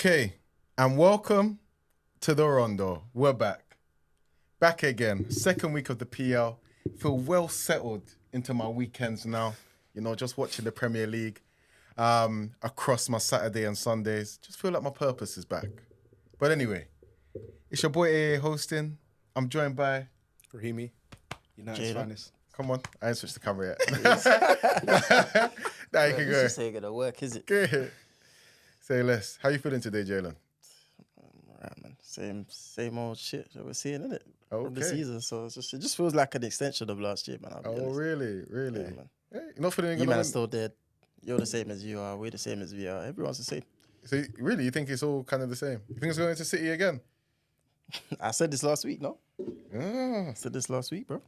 Okay, and welcome to the Rondo. We're back. Back again. Second week of the PL. Feel well settled into my weekends now. You know, just watching the Premier League across my Saturday and Sundays. Just feel like my purpose is back. But anyway, it's your boy AA hosting. I'm joined by Rahimi, United's finest. Come on, I ain't switched the camera yet. Now you can go. This ain't gonna work, is it? Good. Say less. How you feeling today, Jalen? Alright, man. Same old shit that we're seeing, innit? Okay. From the season, so it just feels like an extension of last year, man. I'll be honest. Really? Yeah, man. Hey, you're not feeling You man are still dead. You're the same as you are. We're the same as we are. Everyone's the same. So really, you think it's all kind of the same? You think it's going to City again? I said this last week, no? Ah. I said this last week, bro.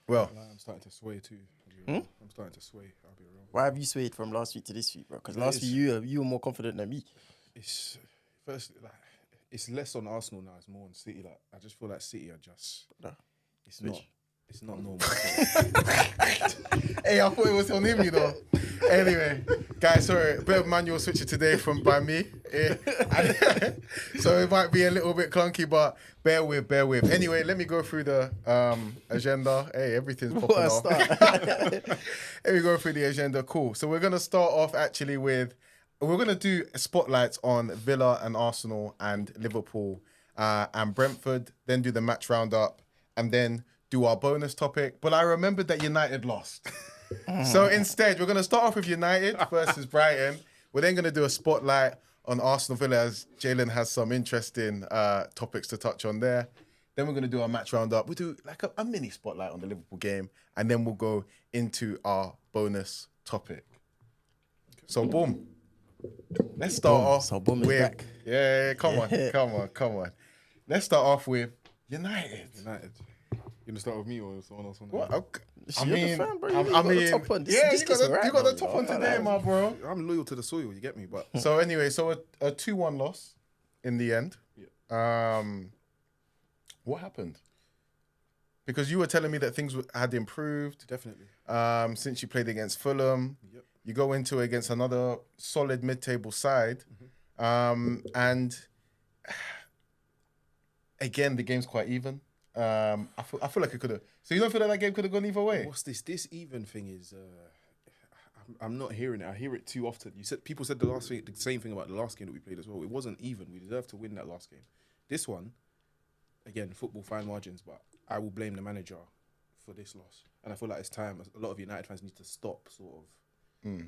Well, I'm starting to sway too. I'm starting to sway. I'll be real. Why have you swayed from last week to this week, bro? Because last week you were more confident than me. It's first like it's less on Arsenal now. It's more on City. Like I just feel like City are just. Nah. It's not normal. hey, I thought it was on him, you know. Anyway, guys, sorry, a bit of manual switching today by me. So it might be a little bit clunky, but bear with. Anyway, let me go through the agenda. Hey, everything's popping off. Let me go through the agenda. Cool. So we're going to start off actually with, we're going to do spotlights on Villa and Arsenal and Liverpool and Brentford, then do the match roundup, and then do our bonus topic. But I remembered that United lost. So instead, we're going to start off with United versus Brighton. We're then going to do a spotlight on Arsenal Villa as Jalen has some interesting topics to touch on there. Then we're going to do our match roundup. We'll do like a mini spotlight on the Liverpool game. And then we'll go into our bonus topic. So boom. Let's start off So boom is with... back. Yeah, come on. Let's start off with United. You gonna start with me or someone else on that? What? Okay. You're the fan, bro. You got the top one. This you gets got alright, the though, top you one know? today, my bro. I'm loyal to the soil. You get me, but So anyway, so a 2-1 loss in the end. Yeah. What happened? Because you were telling me that things had improved. Definitely. Since you played against Fulham. Yep. You go into against another solid mid-table side. And again, the game's quite even. I feel like it could have. So you don't feel like that game could have gone either way? What's this? This even thing is. I'm not hearing it. I hear it too often. People said the same thing about the last game that we played as well. It wasn't even. We deserved to win that last game. This one, again, football fine margins, but I will blame the manager for this loss. And I feel like it's time. A lot of United fans need to stop sort of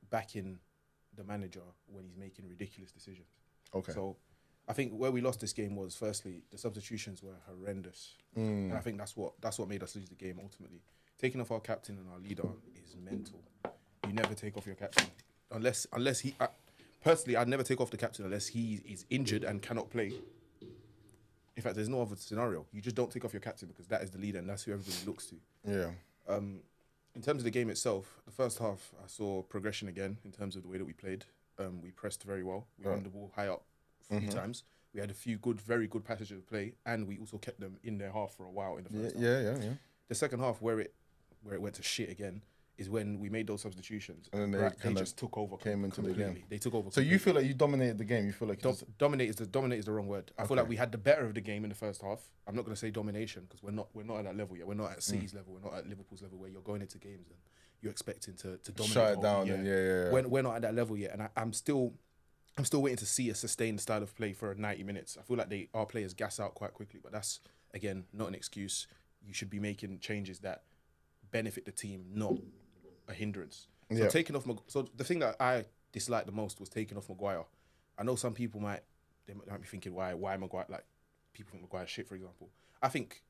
backing the manager when he's making ridiculous decisions. Okay. So I think where we lost this game was, firstly, the substitutions were horrendous. And I think that's what made us lose the game ultimately. Taking off our captain and our leader is mental. You never take off your captain. Unless he... personally, I'd never take off the captain unless he is injured and cannot play. In fact, there's no other scenario. You just don't take off your captain because that is the leader and that's who everybody looks to. Yeah. In terms of the game itself, the first half, I saw progression again in terms of the way that we played. We pressed very well. We won the ball high up a few times. We had a few very good passages of play, and we also kept them in their half for a while in the first half. Yeah. The second half, where it went to shit again, is when we made those substitutions. And then they just took over. Came into the game. They took over. So you feel like you dominated the game? You feel like dominate is the wrong word. I feel like we had the better of the game in the first half. I'm not going to say domination because we're not at that level yet. We're not at City's level. We're not at Liverpool's level where you're going into games and you're expecting to dominate. Shut it down. Yeah. We're not at that level yet, and I'm still waiting to see a sustained style of play for 90 minutes. I feel like our players gas out quite quickly, but that's again not an excuse. You should be making changes that benefit the team, not a hindrance. So so the thing that I disliked the most was taking off Maguire. I know some people might be thinking why Maguire, like people think Maguire's shit, for example. I think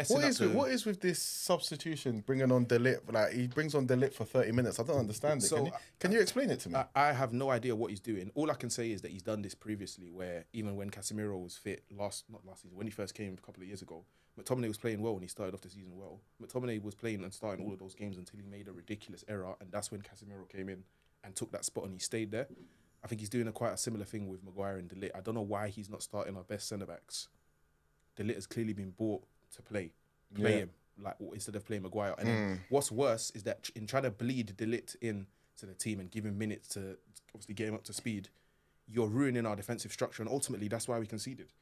what is with this substitution bringing on De Ligt? Like he brings on De Ligt for 30 minutes. I don't understand it. So, can you explain it to me? I have no idea what he's doing. All I can say is that he's done this previously, where even when Casemiro was fit not last season, when he first came a couple of years ago, McTominay was playing well and he started off the season well. McTominay was playing and starting all of those games until he made a ridiculous error, and that's when Casemiro came in and took that spot and he stayed there. I think he's doing quite a similar thing with Maguire and De Ligt. I don't know why he's not starting our best centre-backs. De Ligt has clearly been bought to play him like instead of playing Maguire. And then what's worse is that in trying to bleed De Ligt in to the team and give him minutes to obviously get him up to speed, you're ruining our defensive structure, and ultimately that's why we conceded.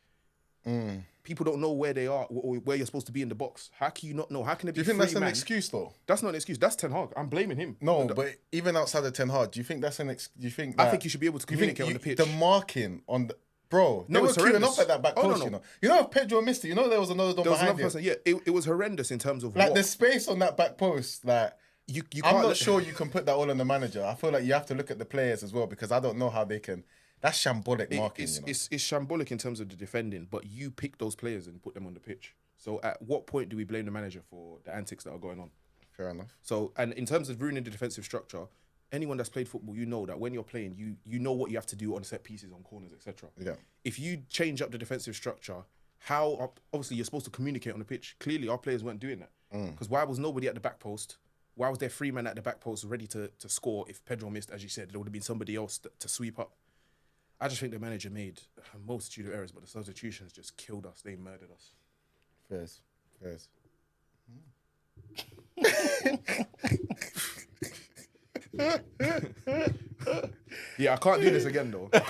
People don't know where they are or where you're supposed to be in the box. How can you not know? How can it be? Do you think that's an excuse though? That's not an excuse. That's Ten Hag. I'm blaming him. No, but even outside of Ten Hag, do you think that's an excuse? Do you think that, I think you should be able to communicate on the pitch. The marking on the bro, they were queuing up at that back post. No. You know if Pedro missed it, you know there was another behind him. Yeah, it was horrendous in terms of like the space on that back post. Like you I'm not sure you can put that all on the manager. I feel like you have to look at the players as well because I don't know how they can. That's shambolic marking. It's shambolic in terms of the defending, but you pick those players and put them on the pitch. So at what point do we blame the manager for the antics that are going on? Fair enough. So, and in terms of ruining the defensive structure, anyone that's played football, you know that when you're playing, you know what you have to do on set pieces, on corners, etc. Yeah. If you change up the defensive structure, obviously you're supposed to communicate on the pitch. Clearly, our players weren't doing that. Because why was nobody at the back post? Why was there 3 men at the back post ready to score? If Pedro missed, as you said, there would have been somebody else to sweep up. I just think the manager made a multitude of errors, but the substitutions just killed us. They murdered us. Fairs. Yeah, I can't do this again though. I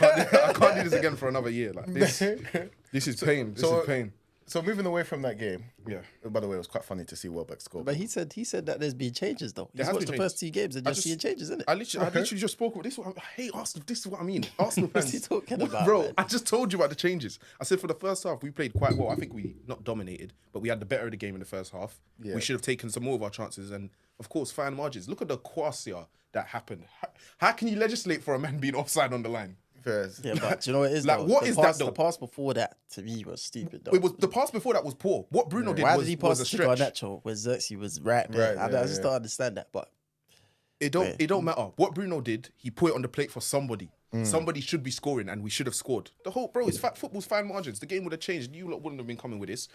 can't do this again for another year. Like this is pain. This is pain. So moving away from that game, yeah. By the way, it was quite funny to see Welbeck score. But he said that there's been changes though. He's watched the first 2 games and just seeing changes, isn't it? I literally just spoke about this. I hate Arsenal. This is what I mean. Arsenal fans. What's he talking about, bro? man? I just told you about the changes. I said for the first half we played quite well. I think we not dominated, but we had the better of the game in the first half. Yeah. We should have taken some more of our chances, and of course, fine margins. Look at the quassia that happened. How can you legislate for a man being offside on the line? Fairs. Yeah, but do you know what it is? Like, though? what is that though? The pass before that to me was stupid. Though. It was the pass before that was poor. What Bruno did Why was did he pass a to stretch. Garnacho when Xerxes was right there? I just don't understand that, but it don't matter. What Bruno did, he put it on the plate for somebody. Somebody should be scoring, and we should have scored. The whole football's fine margins. The game would have changed. You lot wouldn't have been coming with this.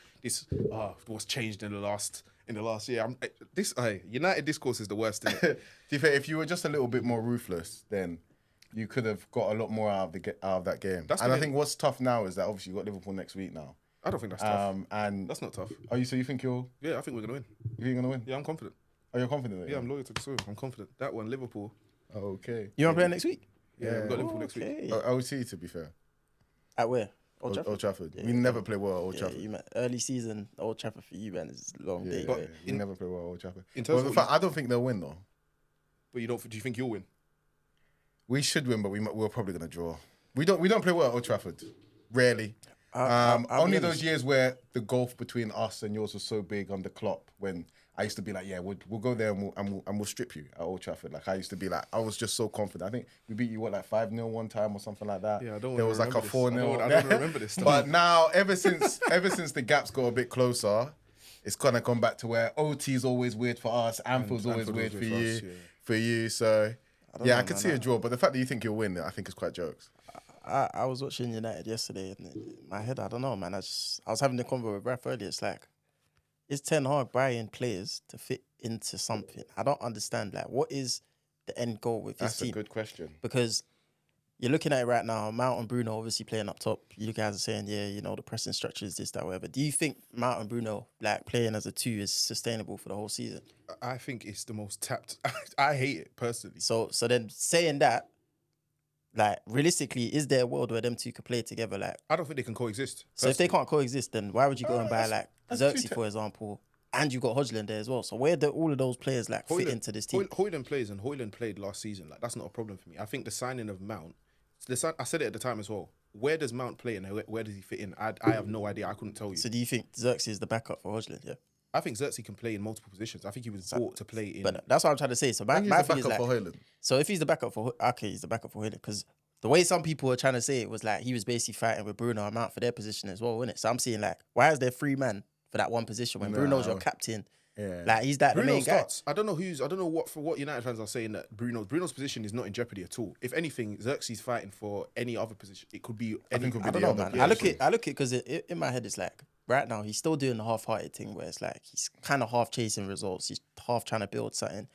What's changed in the last year. United discourse is the worst. Isn't it? To be fair, if you were just a little bit more ruthless, then you could have got a lot more out of that game. I think what's tough now is that obviously you've got Liverpool next week now. I don't think that's tough. And that's not tough. So you think you'll? Yeah, I think we're gonna win. You think you're gonna win? Yeah, I'm confident. Are you confident? Yeah, I'm loyal to the soil. I'm confident. That one, Liverpool. Okay. You want to play next week? Yeah, we've got Liverpool next week. I would see, to be fair. At where? Old Trafford. Yeah, we never play well at Old Trafford. Early season, Old Trafford for you, man, is a long day. But we never play well at Old Trafford. In terms of I don't think they'll win though. But do you think you'll win? We should win, but we're probably gonna draw. We don't play well at Old Trafford. Rarely. Only those years where the gulf between us and yours was so big under Klopp, when I used to be like, yeah, we'll go there and we'll strip you at Old Trafford. Like I used to be like, I was just so confident. I think we beat you 5-0 one time or something like that. Yeah, I don't. There was like a 4-0. I don't remember this stuff. But now, ever since the gaps got a bit closer, it's kind of gone back to where OT's always weird for us, Anfield's always weird for you, for you. So I could see a draw, but the fact that you think you'll win, I think is quite jokes. I was watching United yesterday, and in my head, I don't know, man. I was having the convo with Raph earlier. It's like, is Ten Hag buying players to fit into something? I don't understand. Like, what is the end goal with his team? That's a good question. Because you're looking at it right now, Mount and Bruno obviously playing up top. You guys are saying, the pressing structure is this, that, whatever. Do you think Mount and Bruno, playing as a 2 is sustainable for the whole season? I think it's the most tapped. I hate it, personally. So then saying that, realistically, is there a world where them 2 could play together? I don't think they can coexist. So if they can't coexist, then why would you go and buy Xerxes, for example, and you got Hodgland there as well? So where do all of those players fit into this team? Højlund plays, and Højlund played last season. That's not a problem for me. I think the signing of Mount, I said it at the time as well. Where does Mount play and where does he fit in? I have no idea. I couldn't tell you. So do you think Xerxes is the backup for Hodgland? Yeah. I think Xerxes can play in multiple positions. I think he was bought to play in. But that's what I'm trying to say. So my thing is for Højlund. So if he's the backup for he's the backup for Højlund, because the way some people were trying to say it was he was basically fighting with Bruno and Mount for their position as well, isn't it? So I'm seeing why is there 3 men for that one position when Bruno's your captain? Yeah. He's the main starts. guy. I don't know what United fans are saying that Bruno's position is not in jeopardy at all. If anything, Xerxes fighting for any other position. It could be any. I don't know, man. I look at because in my head it's right now he's still doing the half-hearted thing where it's he's kind of half chasing results. He's half trying to build something.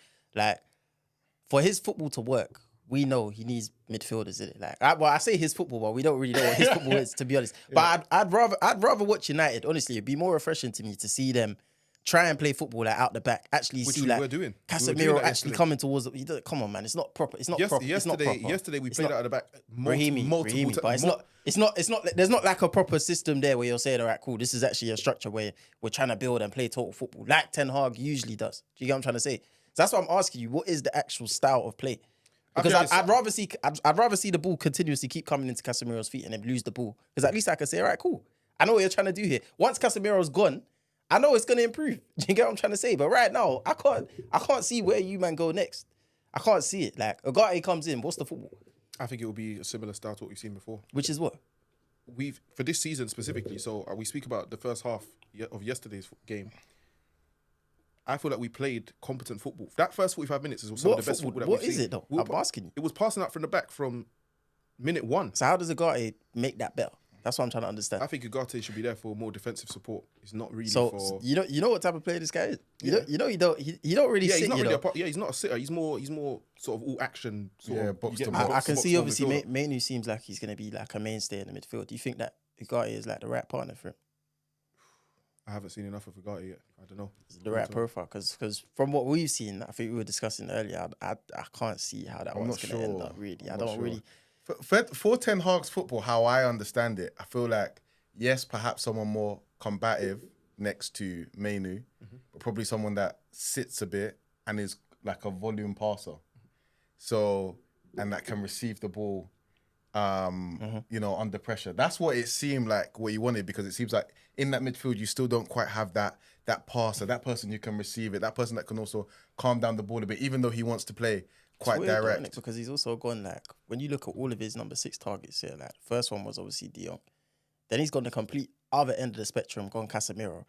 For his football to work, we know he needs midfielders in it. I say his football, but we don't really know what his football is, to be honest. But I'd rather watch United. Honestly, it'd be more refreshing to me to see them try and play football like out the back. Actually, Which see we like were doing. Casemiro actually yesterday. coming towards. Come on, man. It's not proper. It's not proper. It's not proper. Yesterday we It's played not- out of the back Raheem, multiple but times. it's not. There's not like a proper system there where you're saying, all right, cool. This is actually a structure where we're trying to build and play total football, like Ten Hag usually does. Do you get what I'm trying to say? So that's what I'm asking you. What is the actual style of play? Because I'd rather see the ball continuously keep coming into Casemiro's feet and then lose the ball. Because at least I can say, all right, cool. I know what you're trying to do here. Once Casemiro's gone, I know it's gonna improve. Do you get what I'm trying to say? But right now, I can't see where you man go next. I can't see it. Like Ugarte comes in, what's the football? I think it will be a similar style to what we've seen before. Which is what? For this season specifically, so we speak about the first half of yesterday's game. I feel like we played competent football. That first 45 minutes is some of the best football that we've seen. What is it though? I'm asking you. It was passing out from the back from minute 1. So how does Ugarte make that better? That's what I'm trying to understand. I think Ugarte should be there for more defensive support. It's not really So for... you know what type of player this guy is. He don't really Yeah, sit. he's not You really know? he's not a sitter. He's more sort of all action. box to box. box. I can see box obviously midfielder. Manu seems like he's gonna be like a mainstay in the midfield. Do you think that Ugarte is like the right partner for him? I haven't seen enough of Ugarte yet. I don't know. The right profile, because from what we've seen, I think we were discussing earlier. I can't see how that one's gonna end up. Really, I don't really. For Ten Hag's football, how I understand it, I feel like yes, perhaps someone more combative next to Manu, but probably someone that sits a bit and is like a volume passer. So and that can receive the ball, under pressure. That's what it seemed like what you wanted, because it seems like in that midfield you still don't quite have that passer, that person who can receive it, that person that can also calm down the ball a bit, even though he wants to play quite Weird, direct. isn't it? Because he's also gone like, when you look at all of his number 6 targets here, like the first one was obviously De Jong. Then he's gone the complete other end of the spectrum, gone Casemiro.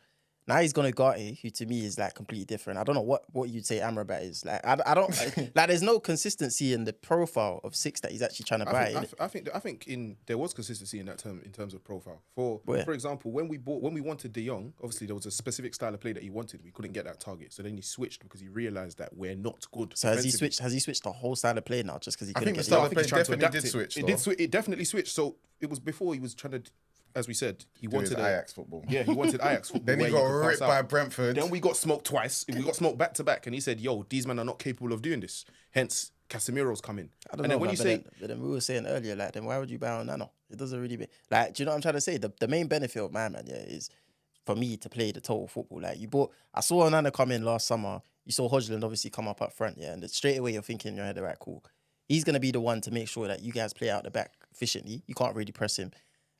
Now he's gone Ugarte, who to me is like completely different. I don't know what you'd say Amrabat is. Like I don't like there's no consistency in the profile of 6 that he's actually trying to buy. I think there was consistency in that term in terms of profile. For example, when we wanted De Jong, obviously there was a specific style of play that he wanted. We couldn't get that target, so then he switched because he realised that we're not good. So has he switched the whole style of play now just because he couldn't I think get the style of play trying to definitely adapt did it. switch. It definitely switched. So it was before he was trying to, as we said, he wanted Ajax football. Yeah, he wanted Ajax football. Then he where got you could ripped pass by out. Brentford. Then we got smoked twice. We got smoked back to back, and he said, "Yo, these men are not capable of doing this." Hence, Casemiro's coming. I don't know. When but then we were saying earlier, like, then why would you buy on Nano? It doesn't really be like. Do you know what I'm trying to say? The main benefit of my man, is for me to play the total football. Like I saw Nano come in last summer. You saw Hodgland obviously come up front, and straight away you're thinking in your head, all right, cool. He's gonna be the one to make sure that you guys play out the back efficiently. You can't really press him.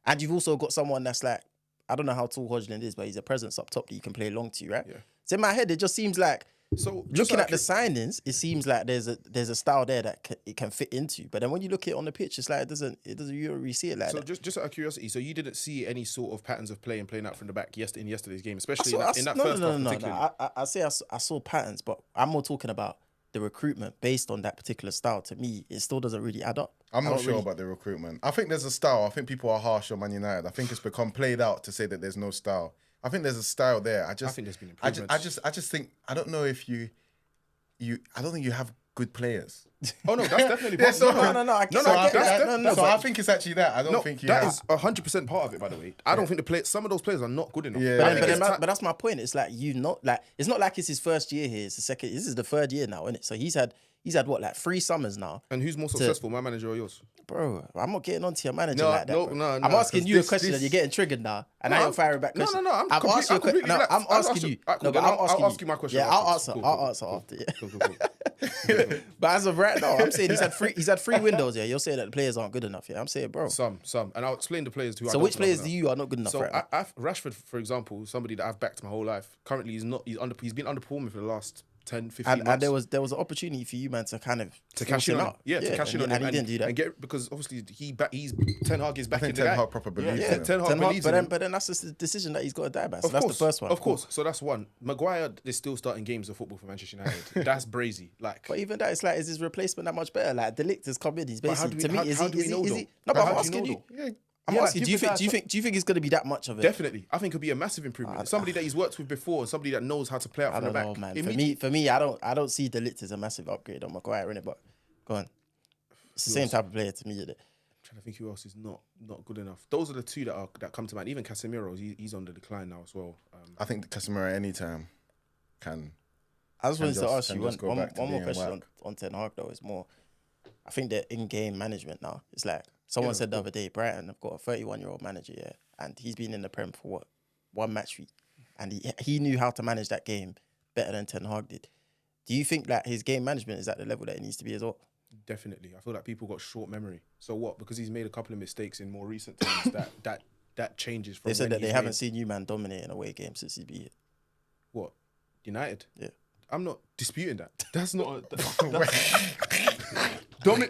And you've also got someone that's like, I don't know how tall Hodgland is, but he's a presence up top that you can play long to, right? Yeah. So in my head, it just seems like, so looking at the signings, it seems like there's a style there that it can fit into. But then when you look at it on the pitch, it's like it doesn't you don't really see it like so that. just out of curiosity, so you didn't see any sort of patterns of play and playing out from the back in yesterday's game, especially in that first half particularly? No. I say I saw patterns, but I'm more talking about the recruitment based on that particular style. To me, it still doesn't really add up. I'm not sure about the recruitment. I think there's a style. I think people are harsh on Man United. I think it's become played out to say that there's no style. I think there's a style there. I think there's been improvements. I just think, I don't know if I don't think you have good players. Oh no, that's definitely part No. So I think it's actually that. I don't think you that have. is 100% part of it, by the way. I don't think some of those players are not good enough. Yeah. But that's my point. It's like it's not like it's his first year here. It's the second. This is the third year now, isn't it? So he's had what, like 3 summers now. And who's more successful, my manager or yours? Bro, I'm not getting onto your manager like that. No, I'm asking you a question and you're getting triggered now. And now you're firing back questions. No. I'm asking you. No, I'm asking you. No, but I'll ask you my question. Yeah, I'll answer after. Yeah. But as of right now, I'm saying he's had 3 windows. Yeah, you're saying that the players aren't good enough. Yeah, I'm saying, bro. Some, and I'll explain the players who. So which players do you are not good enough? So right Rashford, for example, somebody that I've backed my whole life. Currently, he's been underperforming for the last 10, 15 months. And there was an opportunity for you, man, to kind of cash in on him. Yeah, to cash in on him. And he didn't do that. And because obviously he's Ten Hag is back in the Ten guy. Hag proper believes in him. Ten Hag believes in him. But then that's just the decision that he's got to die by. So that's the first one. Of course. So that's one. Maguire is still starting games of football for Manchester United. That's brazy. Like, but even that, it's like, is his replacement that much better? Like, De Ligt has come in. He's basically, how do we know? No, but I'm asking you. I'm asking, do you think it's going to be that much of it? Definitely. I think it'll be a massive improvement. Somebody that he's worked with before, somebody that knows how to play out from the back. I don't know, man. For me, I don't see De Ligt as a massive upgrade on Maguire, innit? But go on. It's the same type of player to me, isn't it? I'm trying to think who else is not good enough. Those are the 2 that come to mind. Even Casemiro, he's on the decline now as well. I think Casemiro anytime. can. I just wanted to ask can you just go one back to more being question whack. on Ten Hag though. Is more, I think the in-game management now. It's like someone said the other day, Brighton have got a 31-year-old manager, yeah, and he's been in the Prem for what, 1 match week, and he knew how to manage that game better than Ten Hag did. Do you think that his game management is at the level that it needs to be as well? Definitely. I feel like people got short memory. So what? Because he's made a couple of mistakes in more recent times, that changes from. They said when that they he's haven't made- seen you man dominate an away game since he beat it. What? United? Yeah. I'm not disputing that. That's not.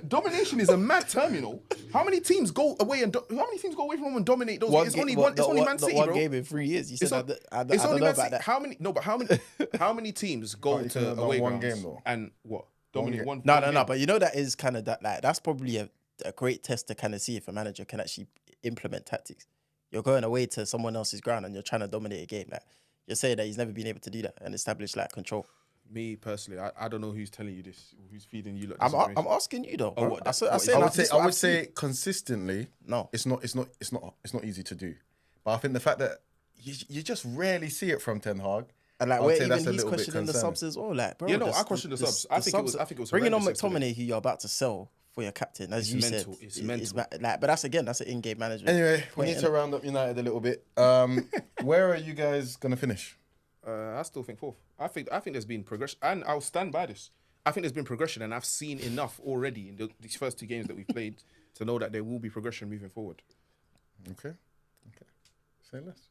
Domination is a mad term, you know. How many teams go away how many teams go away from home and dominate those? It's only Man City, one bro. game in 3 years. You said I It's don't only know Man about City. that. How many? No, but how many teams go you can to have done away one grounds game, though. and what? Dominate one. No. game? But you know that is kind of that. Like that's probably a great test to kind of see if a manager can actually implement tactics. You're going away to someone else's ground and you're trying to dominate a game. Like you're saying that he's never been able to do that and establish like control. Me personally, I don't know who's telling you this, who's feeding you. I'm asking you though. Oh, Bro. what, I would say consistently. No. It's not easy to do. But I think the fact that you just rarely see it from Ten Hag. And like I would where say that's even a he's little bit questioning the concerning. subs as well. Like bro, Yeah, no, I question the subs. I think it was bringing on horrendous yesterday. McTominay, who you're about to sell for your captain, as It's you mental. said. It's mental. Like, but that's an in-game management. Anyway, we point, need to innit? round up United a little bit. Where are you guys gonna finish? I still think fourth. I think there's been progression, and I'll stand by this. I think there's been progression, and I've seen enough already in these first 2 games that we've played to know that there will be progression moving forward. Okay. Say less.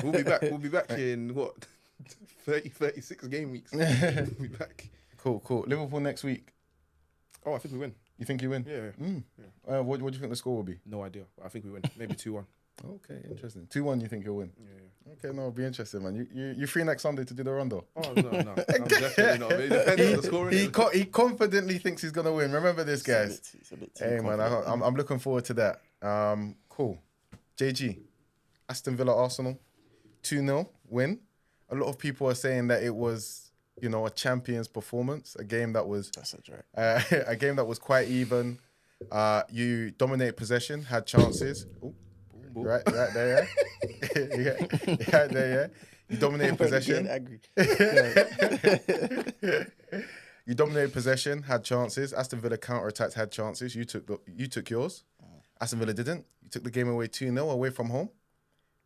We'll be back. We'll be back in what 36 game weeks. We'll be back. Cool. Liverpool next week. Oh, I think we win. You think you win? Yeah. What do you think the score will be? No idea. But I think we win. Maybe 2-1. Okay, interesting. 2-1. You think you'll win? Yeah. Okay, no, it'll be interesting, man. You free next Sunday to do the Rondo? Oh no. I'm definitely not. It depends on the score. innit? He confidently thinks he's gonna win. Remember this, guys. It's a bit too Hey, man, confident. I'm looking forward to that. Cool. JG, Aston Villa Arsenal, 2-0 win. A lot of people are saying that it was, a champion's performance, a game that was That's a drag. a game that was quite even. You dominated possession, had chances. Ooh, right there, yeah. Right there, yeah. You dominated possession. Getting angry. You dominated possession, had chances. Aston Villa counter-attacked, had chances. You took yours. Aston Villa didn't. You took the game away 2-0 away from home.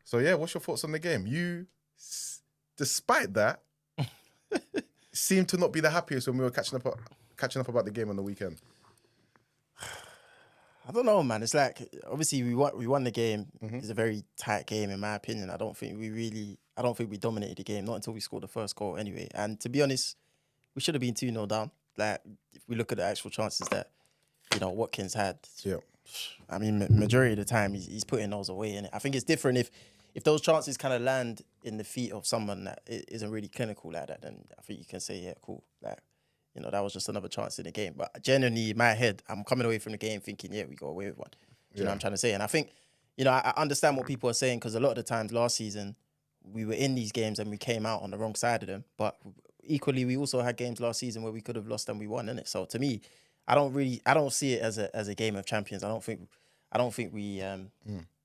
So yeah, what's your thoughts on the game? You, despite that, seemed to not be the happiest when we were catching up about the game on the weekend. I don't know, man. It's like obviously we won the game. It's a very tight game, in my opinion. I don't think we dominated the game, not until we scored the first goal anyway. And to be honest, we should have been 2-0 down. Like if we look at the actual chances that Watkins had. Yeah. I mean, majority of the time he's putting those away, and I think it's different if those chances kind of land in the feet of someone that isn't really clinical like that. Then I think you can say, yeah, cool, like that was just another chance in the game. But genuinely, in my head, I'm coming away from the game thinking, yeah, we got away with one. Do you know what I'm trying to say? And I think, I understand what people are saying because a lot of the times last season we were in these games and we came out on the wrong side of them. But equally, we also had games last season where we could have lost and we won, innit? So to me, I don't see it as a game of champions. I don't think we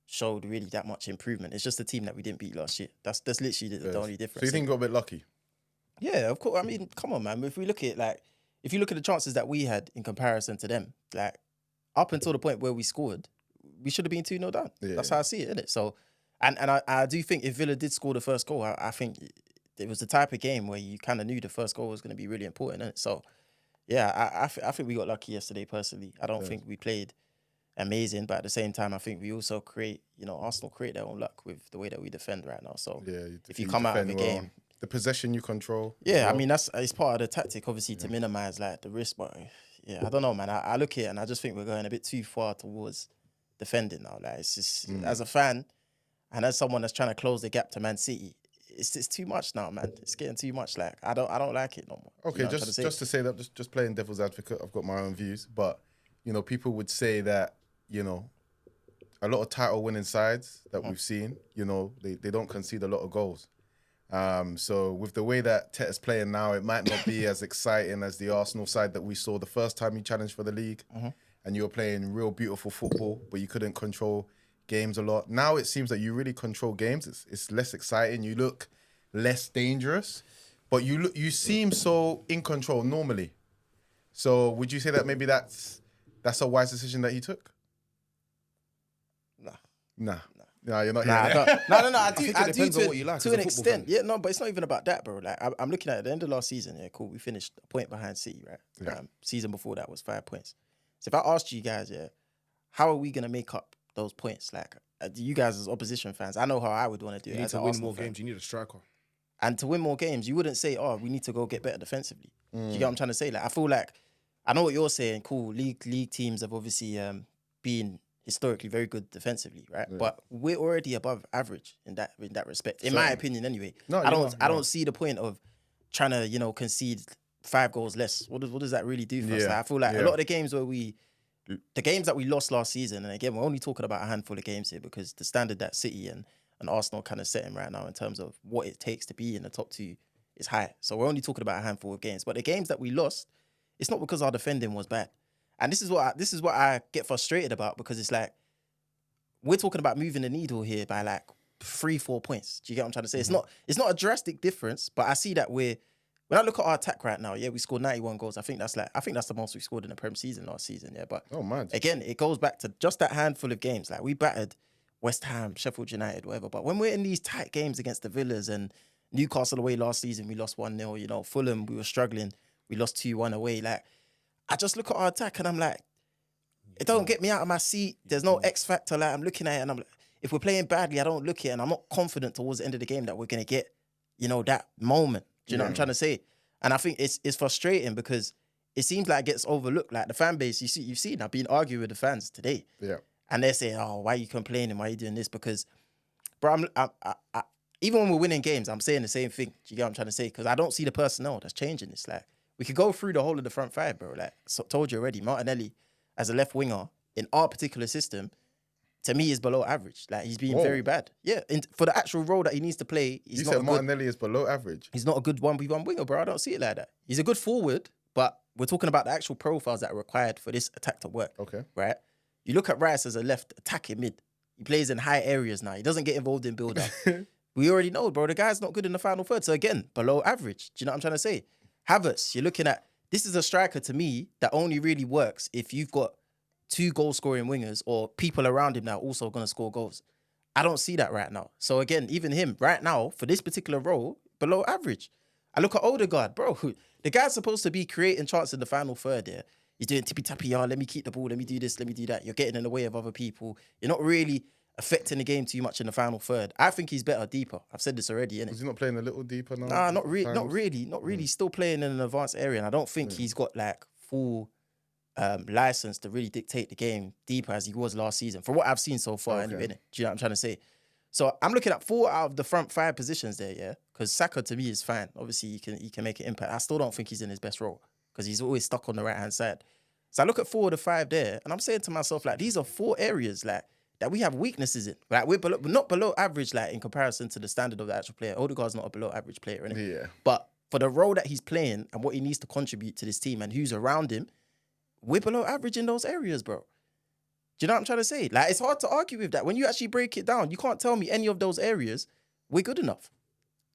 showed really that much improvement. It's just the team that we didn't beat last year. That's literally the only difference. So you think you got a bit lucky? Yeah, of course. I mean, come on, man. If we look at if you look at the chances that we had in comparison to them, like up until the point where we scored, we should have been 2-0 down. Yeah. That's how I see it, innit? So, and I do think if Villa did score the first goal, I think it was the type of game where you kind of knew the first goal was going to be really important, innit? So, yeah, I think we got lucky yesterday, personally. I don't think we played amazing, but at the same time, I think we also Arsenal create their own luck with the way that we defend right now. So, if you come out of the game... The possession you control. Yeah, well. I mean, it's part of the tactic, obviously, to minimise the risk. But yeah, I don't know, man. I look at it and I just think we're going a bit too far towards defending now. Like, it's just, as a fan and as someone that's trying to close the gap to Man City, it's too much now, man. It's getting too much. Like, I don't like it no more. Okay, just to say that, just playing devil's advocate, I've got my own views, but people would say that a lot of title-winning sides that we've seen, they don't concede a lot of goals. So with the way that Tet is playing now, it might not be as exciting as the Arsenal side that we saw the first time you challenged for the league, and you were playing real beautiful football, but you couldn't control games a lot. Now it seems that you really control games. It's less exciting. You look less dangerous. But you seem so in control normally. So would you say that maybe that's a wise decision that he took? Nah, you're not hearing that. No. I think it depends on what you like to as a an football extent. fan. Yeah, no, but it's not even about that, bro. Like I'm looking at the end of last season. Yeah, cool. We finished a point behind City, right? Yeah. Season before that was 5 points. So if I asked you guys, yeah, how are we gonna make up those points? Like you guys as opposition fans, I know how I would want to do it. You need as to an win Arsenal more fan. games. You need a striker. And to win more games, you wouldn't say, "Oh, we need to go get better defensively." Do you get what I'm trying to say? Like I feel like I know what you're saying. Cool, league teams have obviously been historically very good defensively, right? Yeah. But we're already above average in that respect, in my opinion, anyway. No, I don't see the point of trying to concede 5 goals less. What does that really do for us? Like, I feel like a lot of the games the games that we lost last season, and again, we're only talking about a handful of games here because the standard that City and Arsenal kind of setting right now in terms of what it takes to be in the top 2 is high. So we're only talking about a handful of games. But the games that we lost, it's not because our defending was bad. And this is what I get frustrated about, because it's like we're talking about moving the needle here by like 3-4 points. Do you get what I'm trying to say? Mm-hmm. It's not a drastic difference, but I see that when I look at our attack right now, yeah, we scored 91 goals. I think that's the most we scored in the Prem season last season, yeah. But again, it goes back to just that handful of games. Like we battered West Ham, Sheffield United, whatever. But when we're in these tight games against the Villas and Newcastle away last season, we lost 1-0. Fulham, we were struggling. We lost 2-1 away. Like, I just look at our attack and I'm like, it don't get me out of my seat. There's no X factor. Like, I'm looking at it and I'm like, if we're playing badly, I don't look at it and I'm not confident towards the end of the game that we're going to get, that moment. Do you know what I'm trying to say? And I think it's frustrating because it seems like it gets overlooked. Like the fan base, you've seen, I've been arguing with the fans today. Yeah. And they're saying, "Oh, why are you complaining? Why are you doing this?" Because, bro, even when we're winning games, I'm saying the same thing. Do you get what I'm trying to say? Because I don't see the personnel that's changing this. Like, we could go through the whole of the front 5, bro. Like, told you already, Martinelli as a left winger in our particular system, to me, is below average. Like, he's been very bad. Yeah, for the actual role that he needs to play, you said Martinelli is below average. He's not a good 1v1 winger, bro. I don't see it like that. He's a good forward, but we're talking about the actual profiles that are required for this attack to work. Okay. Right? You look at Rice as a left attacking mid. He plays in high areas now. He doesn't get involved in build-up. We already know, bro. The guy's not good in the final third. So again, below average. Do you know what I'm trying to say? Havertz, you're looking at, this is a striker to me that only really works if you've got 2 goal-scoring wingers or people around him that are also going to score goals. I don't see that right now. So again, even him right now, for this particular role, below average. I look at Odegaard, bro. The guy's supposed to be creating chances in the final third, yeah. You're doing tippy-tappy, let me keep the ball, let me do this, let me do that. You're getting in the way of other people. You're not really affecting the game too much in the final third. I think he's better deeper. I've said this already, innit? Is he not playing a little deeper now? Nah, not really. Still playing in an advanced area. And I don't think he's got like full license to really dictate the game deeper as he was last season. From what I've seen so far, anyway, innit? Do you know what I'm trying to say? So I'm looking at 4 out of the front 5 positions there, yeah? Because Saka, to me, is fine. Obviously, he can make an impact. I still don't think he's in his best role because he's always stuck on the right-hand side. So I look at 4 of the 5 there, and I'm saying to myself, like, these are 4 areas, like, that we have weaknesses in. Like, we're not below average, like, in comparison to the standard of the actual player. Odegaard's not a below average player, innit? Yeah. But for the role that he's playing and what he needs to contribute to this team and who's around him, we're below average in those areas, bro. Do you know what I'm trying to say? Like, it's hard to argue with that. When you actually break it down, you can't tell me any of those areas we're good enough.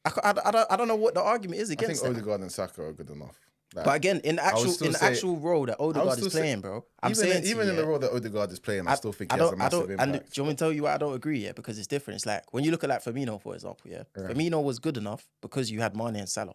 I don't know what the argument is against that. I think Odegaard and Saka are good enough. Like, but again, in the actual role that Odegaard is playing, bro, I'm saying even in the role that Odegaard is playing, I still think he has a massive impact. And do you want me to tell you why I don't agree? Yeah, because it's different. It's like when you look at like Firmino, for example. Yeah, Firmino was good enough because you had Mane and Salah.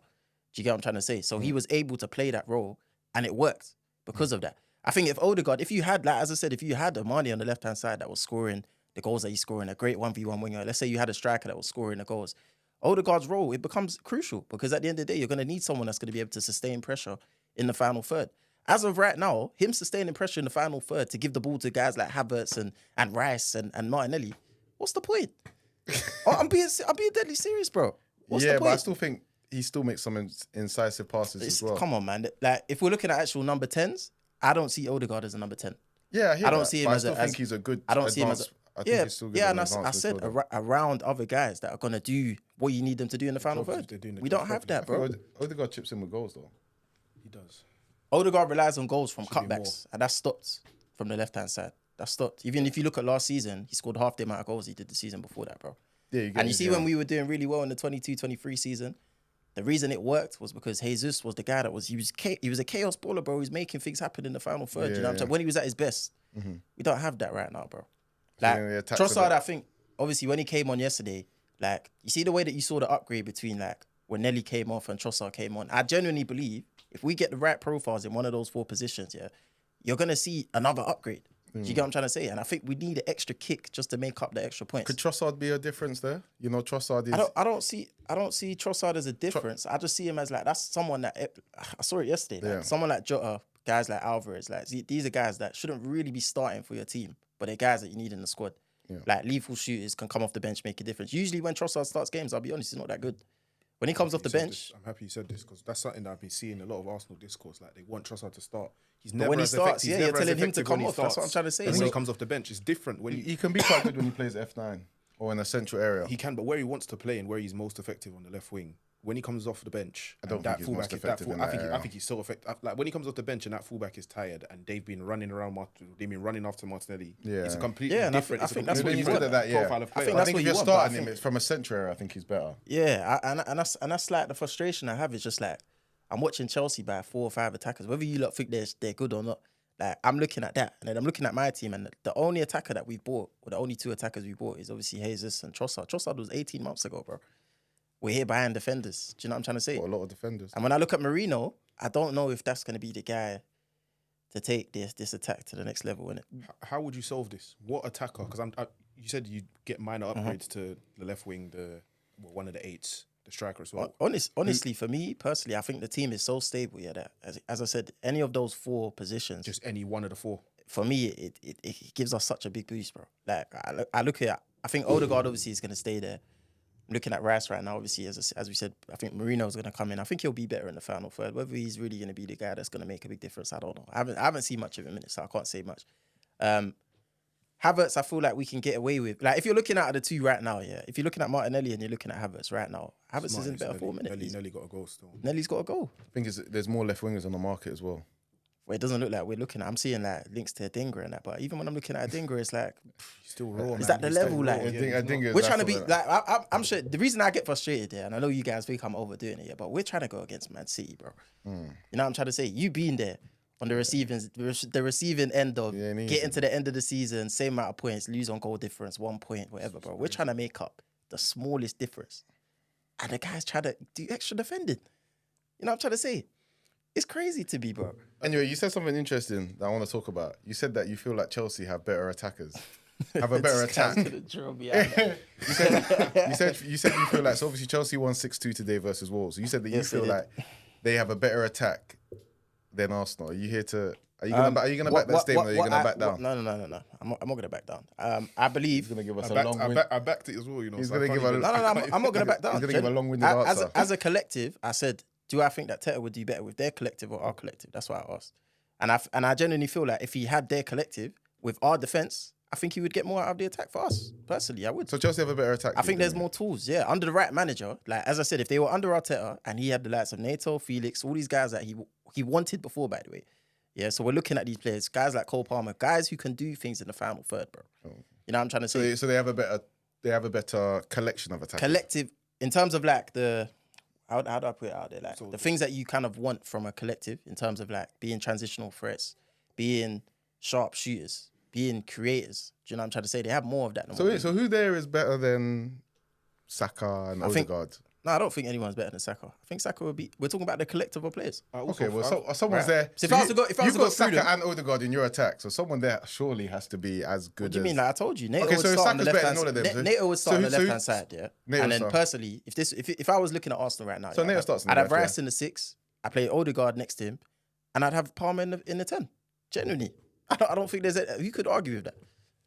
Do you get what I'm trying to say? So he was able to play that role, and it worked because of that. I think if Odegaard, if you had, like as I said, if you had a Mane on the left hand side that was scoring the goals that he's scoring, a great 1v1 winger. Let's say you had a striker that was scoring the goals. Odegaard's role, it becomes crucial because at the end of the day, you're going to need someone that's going to be able to sustain pressure in the final third. As of right now, him sustaining pressure in the final third to give the ball to guys like Havertz and Rice and Martinelli, what's the point? I'm being deadly serious, bro. What's the point? But I still think he still makes some incisive passes as well. Come on, man. Like, if we're looking at actual number 10s, I don't see Odegaard as a number 10. Yeah, I don't see him as I think he's a good. I don't see him as he's still good. And I said around other guys that are gonna do what you need them to do in the final third. We don't have that, bro. Odegaard chips in with goals though. He does. Odegaard relies on goals from cutbacks, and that's stopped from the left hand side. That's stopped. Even if you look at last season, he scored half the amount of goals he did the season before that, bro. Yeah, and you see when we were doing really well in the 22-23 season, the reason it worked was because Jesus was the guy that he was a chaos baller, bro. He was making things happen in the final third. You know what I'm saying? When he was at his best, we don't have that right now, bro. Like Trossard, I think obviously when he came on yesterday, like you see the way that you saw the upgrade between like when Nelly came off and Trossard came on. I genuinely believe if we get the right profiles in one of those 4 positions, you're gonna see another upgrade. Do you get what I'm trying to say? And I think we need an extra kick just to make up the extra points. Could Trossard be a difference there? You know, Trossard is. I don't see Trossard as a difference. I just see him as like that's someone that I saw it yesterday. Like, someone like Jota, guys like Alvarez, like these are guys that shouldn't really be starting for your team, but they're guys that you need in the squad. Yeah. Like lethal shooters can come off the bench, make a difference. Usually when Trossard starts games, I'll be honest, he's not that good. When he comes off the bench, I'm happy you said this because that's something that I've been seeing a lot of Arsenal discourse. Like they want Trossard to start. He's never when he as starts, effective. you're telling him to come off. That's what I'm trying to say. And when he comes off the bench, it's different. When he can be quite good when he plays F9 or in a central area. He can, but where he wants to play and where he's most effective on the left wing, when he comes off the bench, I don't think he's most effective in that area. I think he's so effective. Like when he comes off the bench and that fullback is tired and they've been running around, they've been running after Martinelli. Yeah, it's a completely different. I think that's what you want. Profile of player. I think if you're starting him, it's from a central area. I think he's better. Yeah, and that's like the frustration I have is just like I'm watching Chelsea by 4 or 5 attackers. Whether you lot think they're good or not, like I'm looking at that, and then I'm looking at my team, and the only attacker that we bought, or the only 2 attackers we bought, is obviously Jesus and Trossard. Trossard was 18 months ago, bro. We're here behind defenders. Do you know what I'm trying to say? A lot of defenders. And when I look at Marino, I don't know if that's going to be the guy to take this attack to the next level. Innit? How would you solve this? What attacker? Because you said you'd get minor upgrades to the left wing, one of the 8s, the striker as well. Honestly, for me personally, I think the team is so stable. Yeah, that as I said, any of those 4 positions, just any one of the 4. For me, it gives us such a big boost, bro. Like I look at, I think Odegaard obviously is going to stay there. I'm looking at Rice right now, obviously, as we said, I think Marino's going to come in. I think he'll be better in the final third. Whether he's really going to be the guy that's going to make a big difference, I don't know. I haven't seen much of him in it, so I can't say much. Havertz, I feel like we can get away with. Like, if you're looking at the 2 right now, if you're looking at Martinelli and you're looking at Havertz right now, Havertz is in better form, innit? Nelly got a goal still. Nelly's got a goal. I think there's more left wingers on the market as well. Well, it doesn't look like we're looking at. I'm seeing like links to Adingra and that, but even when I'm looking at Adingra, it's like he's still raw. Is that the level? Like, we're trying to be like. I'm sure the reason I get frustrated there, and I know you guys think I'm overdoing it, but we're trying to go against Man City, bro. You know what I'm trying to say? You being there on the receiving end of getting to the end of the season, same amount of points, lose on goal difference, 1 point, whatever, bro. We're trying to make up the smallest difference, and the guys try to do extra defending. You know what I'm trying to say? It's crazy to be, bro. Anyway, you said something interesting that I want to talk about. You said that you feel like Chelsea have better attackers, have a better attack. you said you feel like, so obviously Chelsea won 6-2 today versus Wolves. You said that you feel like they have a better attack than Arsenal. Are you here to? Are you gonna back that statement? Or are you gonna back down? No. I'm not gonna back down. I believe he's gonna give us a long. I backed it as well. You know, he's gonna give a no. I'm not gonna back down. He's gonna give a long-winded answer. As a collective, I said, do I think that Teta would do better with their collective or our collective? That's what I asked. And I genuinely feel like if he had their collective with our defense, I think he would get more out of the attack for us. Personally, I would. So Chelsea have a better attack. I think there's more tools. Yeah, under the right manager. Like as I said, if they were under Arteta and he had the likes of Neto, Felix, all these guys that he wanted before, by the way. Yeah, so we're looking at these players, guys like Cole Palmer, guys who can do things in the final third, bro. You know what I'm trying to say? So they have a better collection of attacks. Collective in terms of like the. How do I put it out there? Like the things that you kind of want from a collective in terms of like being transitional threats, being sharp shooters, being creators. Do you know what I'm trying to say? They have more of that. So who there is better than Saka and Odegaard? No, I don't think anyone's better than Saka. I think Saka would be. We're talking about the collective of players. Okay, well, someone's there. So if I was to go you've got through Saka and Odegaard in your attack, so someone there surely has to be as good. What do you mean? Like I told you, Neto okay, would so start on the Saka's left better than all of them. Neto would start on the left hand side, yeah. And then start. personally, if I was looking at Arsenal right now, so Neto starts. I'd have Rice in the 6. I play Odegaard next to him, and I'd have Palmer in the 10. Genuinely, I don't think who could argue with that.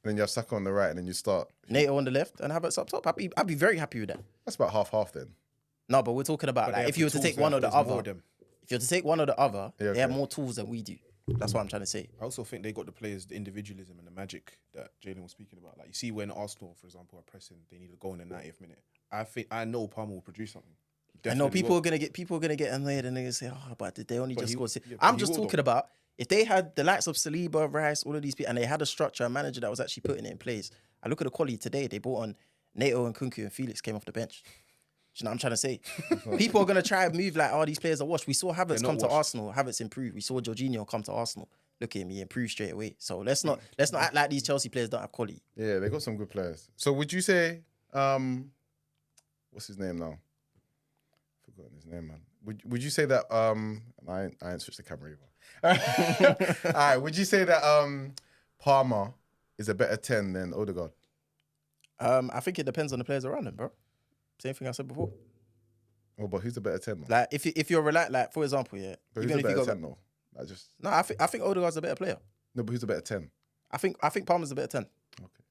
Then you have Saka on the right, and then you start Neto on the left, and Havertz up top. I'd be very happy with that. That's about half then. No, but we're talking about like, if you were to take one or the other. If you were to take one or the other, they have more tools than we do. That's what I'm trying to say. I also think they got the players, the individualism and the magic that Jalen was speaking about. Like you see when Arsenal, for example, are pressing, they need to go in the 90th minute. I know Palmer will produce something. I know people are gonna get annoyed and they're gonna say, "Oh, but did they only just score?" I'm just talking about if they had the likes of Saliba, Rice, all of these people, and they had a structure, a manager that was actually putting it in place. I look at the quality today. They brought on Nato and Kunku and Felix came off the bench. Do you know what I'm trying to say? People are going to try and move like, oh, these players are washed. We saw Havertz come to Arsenal. Havertz improved. We saw Jorginho come to Arsenal. Look at him, he improved straight away. So let's not act like these Chelsea players don't have quality. Yeah, they got some good players. So would you say, what's his name now? Forgotten his name, man. Would you say that I ain't switched the camera either. All right, would you say that Palmer is a better 10 than Odegaard? I think it depends on the players around him, bro. Same thing I said before. Oh, but who's the better 10 though? Like if you're like for example, yeah. But who's the better 10 though? I think Odegaard's a better player. No, but who's the better 10? I think Palmer's a better 10. Okay.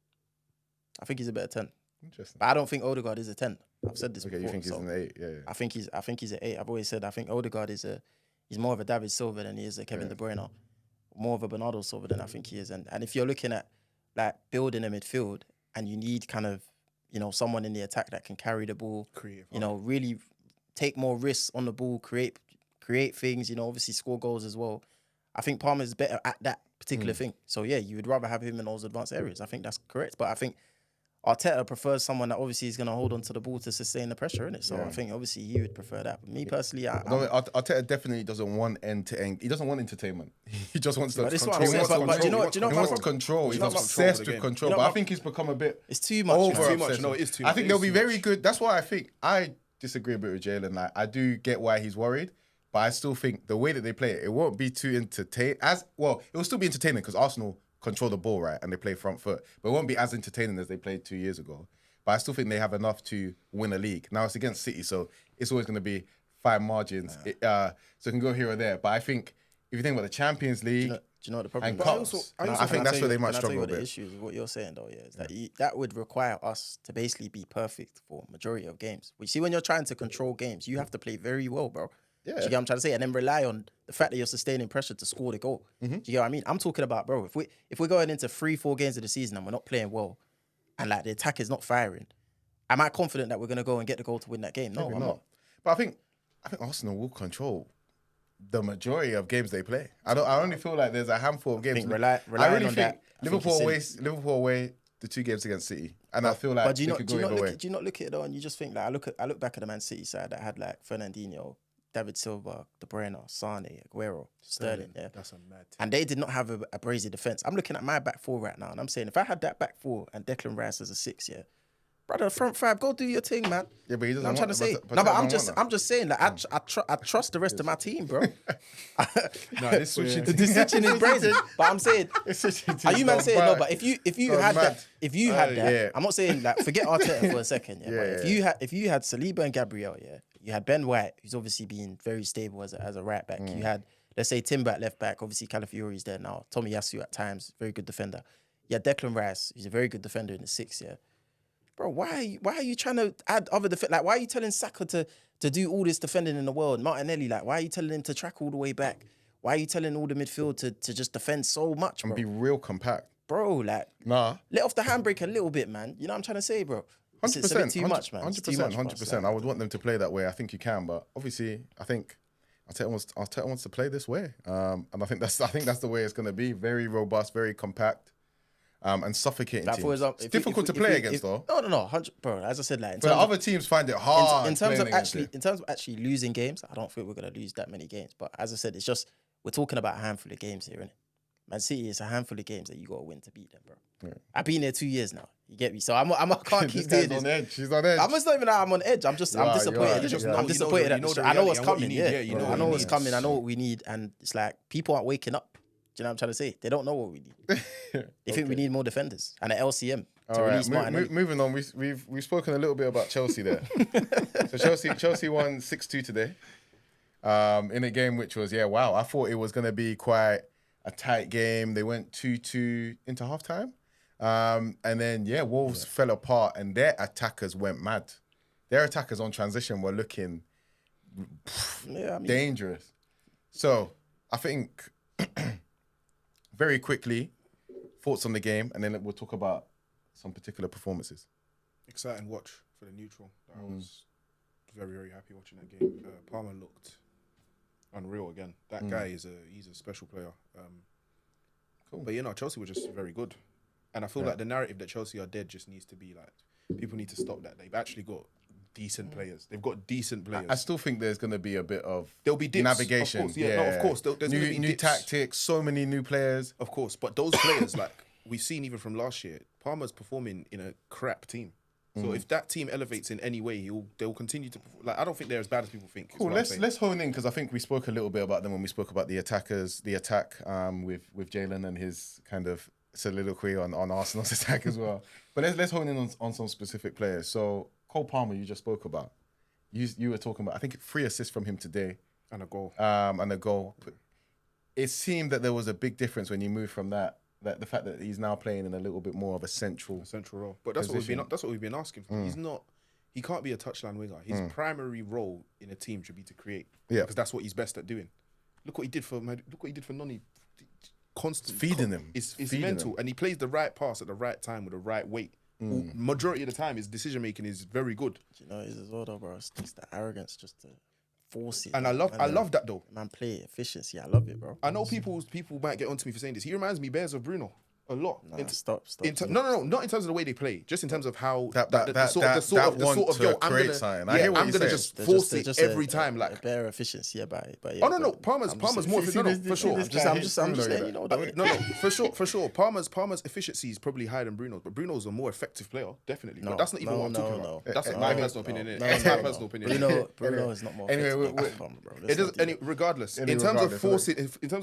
I think he's a better 10. Interesting. But I don't think Odegaard is a 10. I've said this before. Okay, you think he's an 8? Yeah. I think he's an 8. I've always said I think Odegaard he's more of a David Silva than he is a Kevin De Bruyne. More of a Bernardo Silva than I think he is. And if you're looking at like building a midfield and you need kind of, someone in the attack that can carry the ball, really take more risks on the ball, create things, obviously score goals as well. I think Palmer's better at that particular thing. So yeah, you would rather have him in those advanced areas. I think that's correct. But I think Arteta prefers someone that obviously is going to hold on to the ball to sustain the pressure, innit? So I think obviously he would prefer that. But me personally, Arteta definitely doesn't want end-to-end. He doesn't want entertainment. He just wants to control. He wants control. He's obsessed with control. But I think he's become a bit... It's too much. No, it is too much. I think they'll be very good. That's why I disagree a bit with Jalen. Like, I do get why he's worried. But I still think the way that they play it won't be too entertaining. It will still be entertaining because Arsenal control the ball, right? And they play front foot. But it won't be as entertaining as they played 2 years ago. But I still think they have enough to win a league. Now it's against City, so it's always going to be fine margins. So it can go here or there. But I think if you think about the Champions League... Do you know what the problem is? I think that's where they might struggle a bit. The issue is what you're saying, though, is that that would require us to basically be perfect for majority of games. You see, when you're trying to control games, you have to play very well, bro. Yeah. Do you get what I'm trying to say? And then rely on the fact that you're sustaining pressure to score the goal. Do you get what I mean? I'm talking about, bro, if we're going into 3-4 games of the season and we're not playing well and like the attack is not firing, am I confident that we're going to go and get the goal to win that game? No, I'm not. But I think Arsenal will control the majority of games they play. I only feel like there's a handful of games. I really think Liverpool away the 2 games against City. And I feel like but do you not look at it though and you just think like I look back at the Man City side that had like Fernandinho, David Silva, De Bruyne, Sane, Aguero, Sterling. Yeah, that's a mad team. And they did not have a brazy defense. I'm looking at my back four right now, and I'm saying if I had that back four and Declan Rice as a 6, yeah, brother, front 5, go do your thing, man. Yeah, but he doesn't. I'm trying to say, I'm just saying that I trust the rest of my team, bro. This switching is brazy. But I'm saying, are you man saying no? But if you had that, I'm not saying like forget Arteta for a second. Yeah, but if you had Saliba and Gabriel, yeah. You had Ben White, who's obviously been very stable as a right back. You had, let's say, Timber at left back. Obviously, Calafiori's there now. Tomiyasu at times, very good defender. You had Declan Rice, who's a very good defender in the 6, yeah. Bro, why are you trying to add other defenders? Like, why are you telling Saka to do all this defending in the world? Martinelli, like, why are you telling him to track all the way back? Why are you telling all the midfield to just defend so much, bro? And be real compact. Bro, like, let off the handbrake a little bit, man. You know what I'm trying to say, bro? 100%. It's a bit too much, man. 100%. I would want them to play that way. I think you can, but obviously, I think Arteta wants to play this way, and I think that's the way it's going to be. Very robust, very compact, and suffocating teams. It's difficult to play against, though. No, 100, bro. As I said, like, but other teams find it hard. In terms of actually losing games, I don't think we're going to lose that many games. But as I said, it's just we're talking about a handful of games here, innit? Man City is a handful of games that you got to win to beat them, bro. Yeah. I've been there 2 years now. You get me? So I can't keep doing this. On edge. She's on edge. I'm just not even I'm on edge. I'm disappointed. I'm disappointed. I know what's coming. I know what's coming. I know what we need. And it's like people aren't waking up. Do you know what I'm trying to say? They don't know what we need. They think we need more defenders and an LCM to release Martin. Moving on, we've spoken a little bit about Chelsea there. So Chelsea won 6-2 today. In a game which was wow. I thought it was going to be quite a tight game. They went 2-2 into halftime. And then, Wolves fell apart and their attackers went mad. Their attackers on transition were looking dangerous. So, I think, very quickly, thoughts on the game, and then we'll talk about some particular performances. Exciting watch for the neutral. I was very, very happy watching that game. Palmer looked unreal again. That guy he's a special player. Cool. But Chelsea were just very good. And I feel like the narrative that Chelsea are dead just needs to be like people need to stop that. They've actually got decent players. They've got decent players. I still think there's going to be a bit of there'll be dips, navigation. Of course, yeah. No, of course. There's new, gonna be new dips. tactics, so many new players. Of course, but those players, like we've seen even from last year, Palmer's performing in a crap team. So if that team elevates in any way, they'll continue to perform. Like I don't think they're as bad as people think. Cool. Let's hone in because I think we spoke a little bit about them when we spoke about the attack with Jalen and his kind of soliloquy on Arsenal's attack as well. But let's hone in on some specific players. So Cole Palmer, you just spoke about. You were talking about, I think, 3 assists from him today. And a goal. And a goal. It seemed that there was a big difference when you moved from that the fact that he's now playing in a little bit more of a central role. But that's position. what we've been asking for. He can't be a touchline winger. His primary role in a team should be to create. Yeah. Because that's what he's best at doing. Look what he did for Noni. Constant feeding him. It's mental. And he plays the right pass at the right time with the right weight. Majority of the time, his decision making is very good. Do you know it's as well, though, bro? It's just the arrogance, just to force it. And I love that though. Man, play efficiency. I love it, bro. I know people might get onto me for saying this. He reminds me bears of Bruno a lot. Nah, stop. No, not in terms of the way they play, just in terms of how the sort of yo, I'm gonna just force it every time, like bare efficiency about it. But yeah, no, Palmer's more for sure. I'm just saying, you know, no, for sure. Palmer's efficiency is probably higher than Bruno's, but Bruno's a more effective player, definitely. But that's not even what I'm talking about. That's my personal opinion. That's my personal opinion. Bruno is not more. Anyway, it doesn't. Regardless, in terms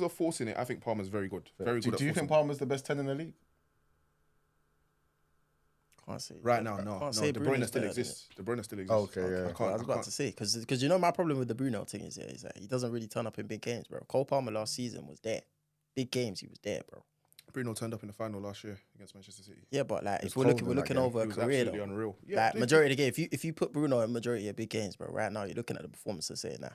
of forcing it, I think Palmer's very good. Very good. Do you think Palmer's the best 10 in the league? Can't say right now. No. De Bruyne still exists. De Bruyne still exists. Okay, yeah. I was about to say because you know my problem with the Bruno thing is that he doesn't really turn up in big games, bro. Cole Palmer last season was there, big games he was there, bro. Bruno turned up in the final last year against Manchester City. Yeah, but like if we're looking over a career, though, unreal. Yeah, like majority of the game, if you put Bruno in majority of big games, bro, right now you're looking at the performance and saying, nah,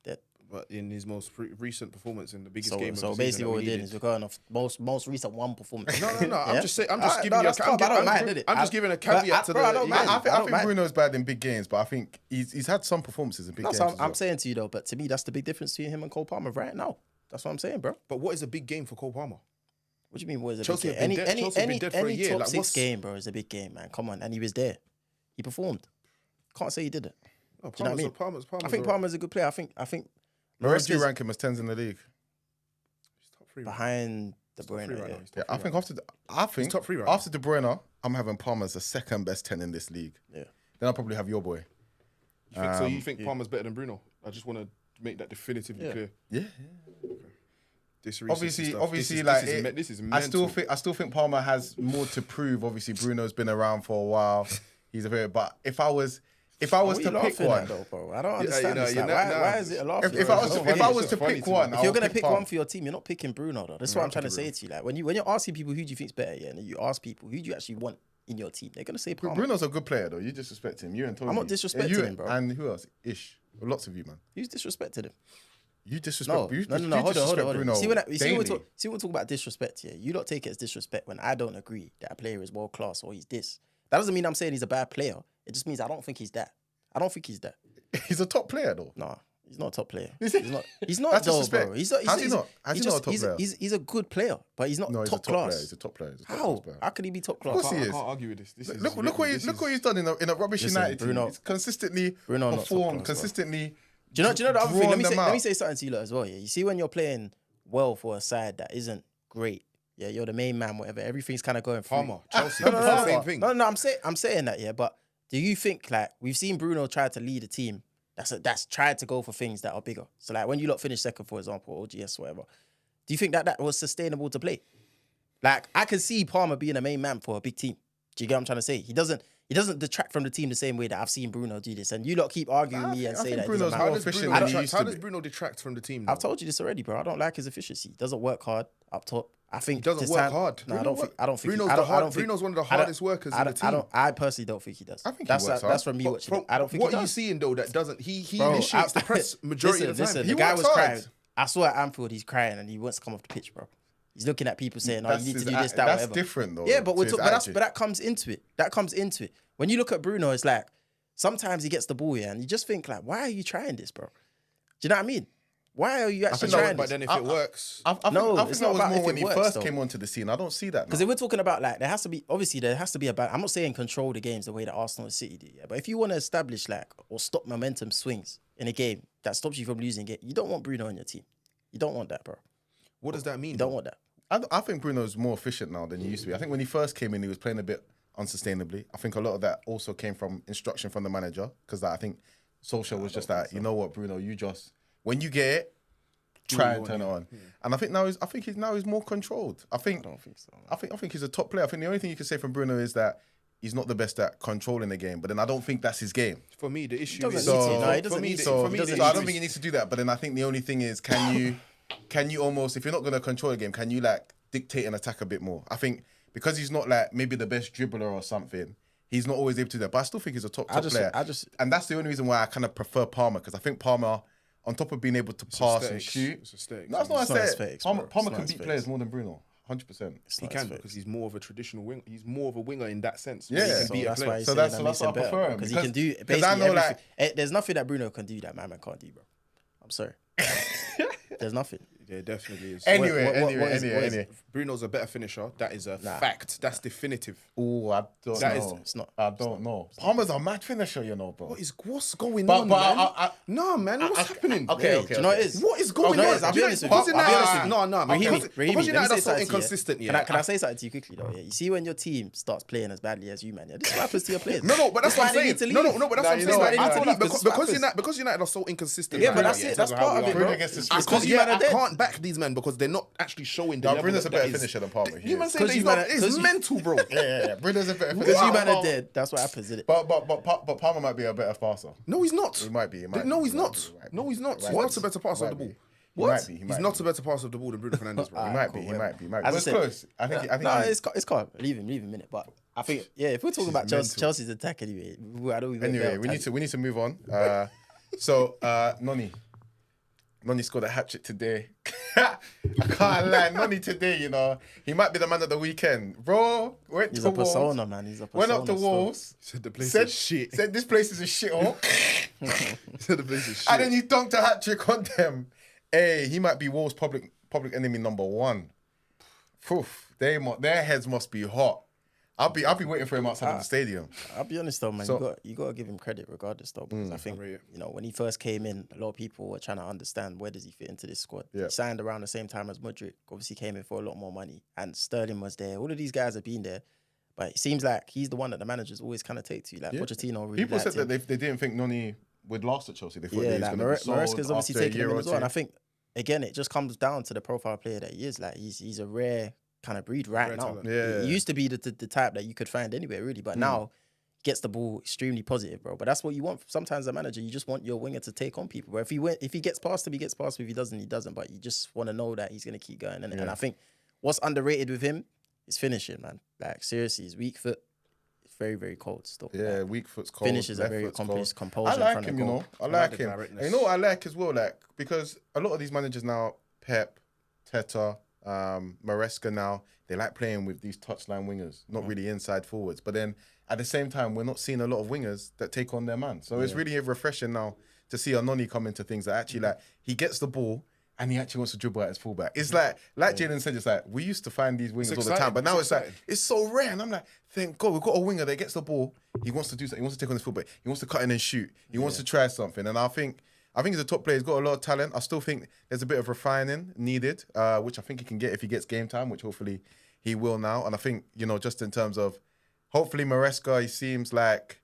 dead. But in his most recent performance in the biggest game of the season, basically what we did is we're going off most recent one performance. No. Yeah? I'm just giving you. I'm just giving a caveat to the. I think Bruno's bad in big games, but I think he's had some performances in big games. That's what I'm saying to you though. But to me, that's the big difference between him and Cole Palmer right now. That's what I'm saying, bro. But what is a big game for Cole Palmer? What do you mean? What is a Chelsea big game? Any top 6 game, bro, is a big game, man. Come on, and he was there. He performed. Can't say he did it. Do you know what I mean? I think Palmer's a good player. I think. Where do you rank him as 10s in the league? He's top 3 behind De Bruyne. Yeah, I think after top 3 right after De Bruyne, I'm having Palmer as the second best 10 in this league. Yeah. Then I'll probably have your boy. So you think Palmer's better than Bruno? I just want to make that definitively clear. Yeah. Okay. Obviously, this is mental. I still think Palmer has more to prove. Obviously, Bruno's been around for a while. He's a very. But if I was to pick one, though, bro? I don't understand this. Why is it a laugh? If I was to pick one, if you're gonna pick one for your team, you're not picking Bruno though. That's what I'm trying to say to you. Like when you're asking people who do you think's better, and then you ask people who do you actually want in your team, they're gonna say Palmer. Bruno's a good player though. You disrespect him. You and Tony. I'm not disrespecting him, bro. And who else? Lots of you, man. Who's disrespected him? You disrespect. No. Hold on. Bruno. See when we talk about disrespect here. You don't take it as disrespect when I don't agree that a player is world class or he's this. That doesn't mean I'm saying he's a bad player. It just means I don't think he's that. He's a top player though. No, he's not a top player. He's not That's though, disrespect. bro. He's not a top player? He's a good player, but he's not top class. He's a top player. How can he be top class? Of course he is. I can't argue with this. Look what he's done in a rubbish United team. He's consistently performed, consistently. Do you know the other thing? Let me say something to you lot as well. Yeah, you see when you're playing well for a side that isn't great. Yeah, you're the main man, whatever. Everything's kind of going through. Palmer, Chelsea, the same thing. No. I'm saying that. Yeah, but do you think like we've seen Bruno try to lead a team that's tried to go for things that are bigger? So like when you lot finish second, for example, or GS, whatever, do you think that was sustainable to play? Like I can see Palmer being a main man for a big team. Do you get what I'm trying to say? He doesn't detract from the team the same way that I've seen Bruno do this. And you lot keep arguing me and say that Bruno's more efficient than he used to be. How does Bruno detract from the team? I've told you this already, bro. I don't like his efficiency. He doesn't work hard up top. I think he doesn't work hard. No, I don't think Bruno's one of the hardest workers in the team. I personally don't think he does. I think he works hard. That's from me watching. I don't think he does. What are you seeing though that doesn't? He initiates the press majority of the time. The guy was crying. I saw at Anfield he's crying and he wants to come off the pitch, bro. He's looking at people saying, "Oh, you need to do this, that, whatever." That's different, though. Yeah, but that comes into it. That comes into it. When you look at Bruno, it's like sometimes he gets the ball, and you just think like, "Why are you trying this, bro?" Do you know what I mean? Why are you actually think that trying But this? then if it works, I think it's that not was about more if when it he works, first though. came onto the scene. I don't see that. Because if we're talking about like, there has to be a bad. I'm not saying control the games the way that Arsenal and City do, yeah. But if you want to establish like or stop momentum swings in a game that stops you from losing it, you don't want Bruno on your team. You don't want that, bro. what does that mean? You don't want that. I think Bruno's more efficient now than he used to be. I think when he first came in, he was playing a bit unsustainably. I think a lot of that also came from instruction from the manager because I think Solskjaer was just like, you know what, Bruno, you just when you get it, try and turn it on. And I think he's more controlled. I don't think so. Man. I think he's a top player. I think the only thing you can say from Bruno is that he's not the best at controlling the game. But then I don't think that's his game. For me, the issue doesn't is need to. No, he for doesn't me, need the- to. for So, me, He doesn't the I issue don't think he needs to do that. But then I think the only thing is, can you almost, if you're not going to control the game, can you like dictate an attack a bit more? I think because he's not like maybe the best dribbler or something, he's not always able to do that. But I still think he's a top player. And that's the only reason why I kind of prefer Palmer because I think Palmer, on top of being able to pass and shoot, It's aesthetics. no, that's not It's not aesthetic. aesthetics, Palmer bro. It's can not beat aesthetics. players more than Bruno, 100%. He can because he's more of a traditional wing. He's more of a winger in that sense. Yeah. He can So beat a that's player. why he's So saying that's that why makes I him better, prefer him, because he can do 'cause basically I know, everything. like- There's nothing that Bruno can do that man can't do, bro. I'm sorry. There's nothing. Yeah, definitely is. Anyway. Bruno's a better finisher. That is a fact. That's definitive. Oh, I don't That know. is- It's not. I don't know. Palmer's a mad finisher, you know, bro. What's going But- on, but man? No, man. What's happening? Okay, Do you know what it is? What is going No, on? it is. I'll be honest with Because you. United, no, Rahimi, because let me United say are so something to you, inconsistent. Yeah. Can I say something to you quickly though? Yeah. You see when your team starts playing as badly as you, man. Yeah, this is what happens to your players. No, but that's why what I'm they saying. need to No, leave. but that's Nah, what I'm you saying. know Like, what? I feel like Because because United are so inconsistent. Yeah, in but Premier that's League, it. in That's terms of how part we of it, are. bro. Bruno gets the I streak. Because can't, you man I are dead. can't back these men because they're not actually showing the No, level Bruno's a that better is- finisher than Palmer. You man saying Because that you he's man not? are- It's because you- mental, bro. Yeah. Bruno's a better Because finisher. you man are dead. That's what happens, isn't it? But Palmer might be a better passer. No, he's not. He might be. No, he's not. No, he's not. He's not a better passer of the ball. What? He's not a better passer of the ball than Bruno Fernandes, bro. He might be. He might be. As I But it's said- close. I think. No, it's calm. Leave him a minute. But I think, yeah, if we're talking about mental. Chelsea's attack anyway, I don't even. Anyway, we need to move on. Noni scored a hat trick today. I can't lie, Noni today, you know, he might be the man of the weekend, bro. Went He's to a Wolves, persona, man. He's a persona. went up to still. Wolves. Said the place Said is shit. Said this place is a shithole. Said the place is And then shit. he dunked a hat trick on them. Hey, he might be Wolves' public enemy number one. Poof, their heads must be hot. I'll be waiting for him outside of the stadium. I'll be honest though, man. You got to give him credit regardless though, because I think when he first came in, a lot of people were trying to understand where does he fit into this squad. Yeah. He signed around the same time as Mudryk. Obviously, came in for a lot more money, and Sterling was there. All of these guys have been there, but it seems like he's the one that the managers always kind of take to. Like Pochettino really. People said liked that him. they didn't think Noni would last at Chelsea. They thought Yeah, he was like going to be sold Maresca's obviously after a taking year him or as well, and two. I think again it just comes down to the profile player that he is. Like he's a rare kind of breed right Rare now. talent. Yeah. He used to be the type that you could find anywhere really, but now he gets the ball extremely positive, bro. But that's what you want. Sometimes as a manager, you just want your winger to take on people. Where if he gets past him, he gets past him. If he doesn't, he doesn't. But you just want to know that he's gonna keep going. And I think what's underrated with him is finishing, man. Like seriously, his weak foot. It's very, very cold still. Yeah, Like, weak foot's cold. finishes are left very foot's cold. accomplished, composure I in like front him, of you goal. know. I like like the him. directness. And you know what I like as well, like because a lot of these managers now, Pep, Teta, Maresca now, they like playing with these touchline wingers, not really inside forwards. But then at the same time, we're not seeing a lot of wingers that take on their man. So it's really refreshing now to see a Noni come into things that actually like he gets the ball and he actually wants to dribble at his fullback. It's like Jalen said, it's like we used to find these wingers all the time, but now it's like it's so rare. And I'm like, thank God we've got a winger that gets the ball. He wants to do something. He wants to take on his fullback. He wants to cut in and shoot. He wants to try something. And I think he's a top player. He's got a lot of talent. I still think there's a bit of refining needed, which I think he can get if he gets game time, which hopefully he will now. And I think, you know, just in terms of hopefully Maresca, he seems like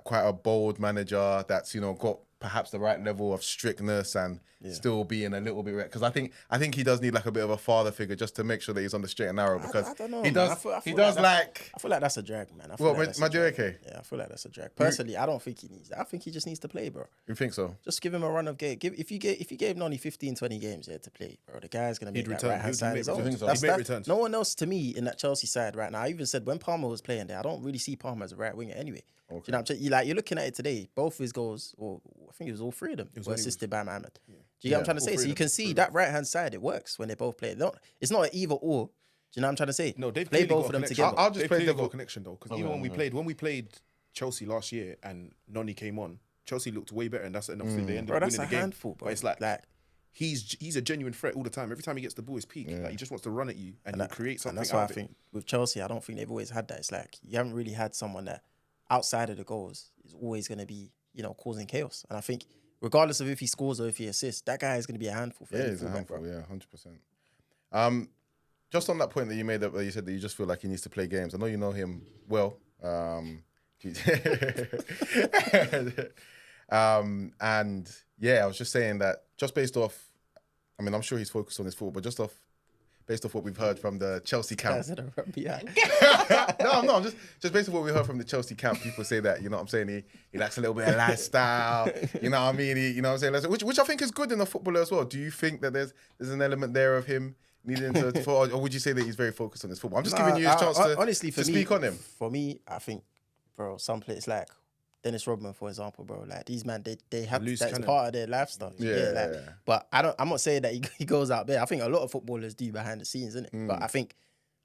quite a bold manager that's, you know, got perhaps the right level of strictness and still being a little bit because I think he does need like a bit of a father figure just to make sure that he's on the straight and narrow because I don't know, he man. does I feel like I feel like that's a drag, man. What, Madueke? Yeah, I feel like that's a drag. Personally, I don't think he needs that. I think he just needs to play, bro. You think so? Just give him a run of game. If you gave Noni 15, 20 games to play, bro, the guy's gonna make that return. right hand He'd side make his own. returns. That's He'd make that. returns. No one else to me in that Chelsea side right now. I even said when Palmer was playing there, I don't really see Palmer as a right winger anyway. Do you know what I'm saying? You're looking at it today. Both his goals, or I think it was all three of them, were assisted by Mohamed. Do you get what I'm trying to say? So you can see that right hand side, it works when they both play. It's not an either or. Do you know what I'm trying to say? No, they've play clearly both got of them a together. connection. I'll just They've play clearly got devil- a connection though, because even when we played Chelsea last year and Noni came on, Chelsea looked way better, and obviously they ended Bro, up that's winning a the game. handful, bro. But it's like he's a genuine threat all the time. Every time he gets the ball, it's peak. Like he just wants to run at you and you create something. And that's why I think with Chelsea, I don't think they've always had that. It's like you haven't really had someone that outside of the goals is always going to be, causing chaos. And I think regardless of if he scores or if he assists, that guy is going to be a handful. For he's a handful. Yeah, 100%. Just on that point that you made up, where you said that you just feel like he needs to play games. I know you know him well. And yeah, I was just saying that just based off, I mean, I'm sure he's focused on his football, but based off what we've heard from the Chelsea camp. No, just based on what we heard from the Chelsea camp, people say that, you know what I'm saying, he lacks a little bit of lifestyle, you know what I mean? You know what I'm saying? Which I think is good in a footballer as well. Do you think that there's an element there of him needing to, or would you say that he's very focused on his football? I'm just giving you a chance to, honestly, to speak on him. For me, I think, bro, some players like Dennis Rodman, for example, bro, like these man, they have that's part of their lifestyle. Yeah. But I'm not saying that he goes out there. I think a lot of footballers do behind the scenes, innit? But I think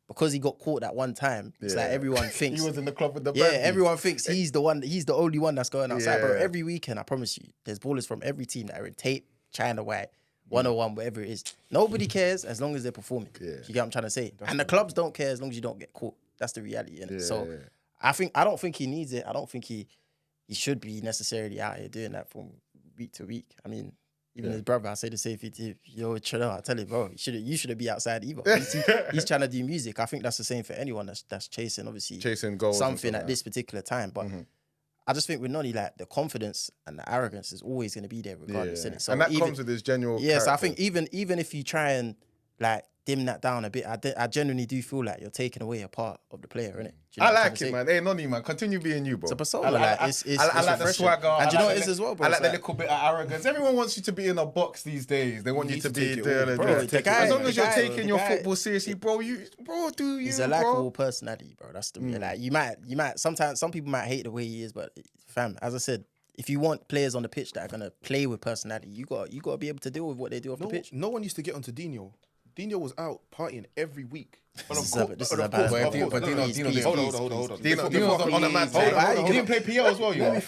because he got caught that one time, it's like everyone thinks he was in the club with the everyone thinks he's the only one that's going outside, bro. Every weekend, I promise you, there's ballers from every team that are in tape, China White, 101, whatever it is. Nobody cares as long as they're performing. You get what I'm trying to say? And the clubs don't care as long as you don't get caught. That's the reality, innit? So I don't think he needs it. I don't think he should be necessarily out here doing that from week to week. I mean, even his brother, I say the same thing to him. Yo, chill out. I tell him, bro, you shouldn't be outside either. He's trying to do music. I think that's the same for anyone that's chasing goals, something at this particular time. But I just think with Noni, like the confidence and the arrogance is always going to be there regardless. So and that comes with his general so I think even if you try and like dim that down a bit, I genuinely do feel like you're taking away a part of the player, innit? You know I like it, man. Hey, Noni, man, continue being you, bro. It's a persona. I like the swagger. And you know what it is as well, bro? I like the little bit of arrogance. Everyone wants you to be in a box these days. They want you to be as long as you're taking your football seriously, bro. He's a likable personality, bro. That's the like. You might sometimes some people might hate the way he is, but fam, as I said, if you want players on the pitch that are gonna play with personality, you got to be able to deal with what they do off the pitch. No one used to get onto Dino. Dino was out partying every week. But Dino didn't. Hold on. Dino was on a man. He didn't play PL as well, you know.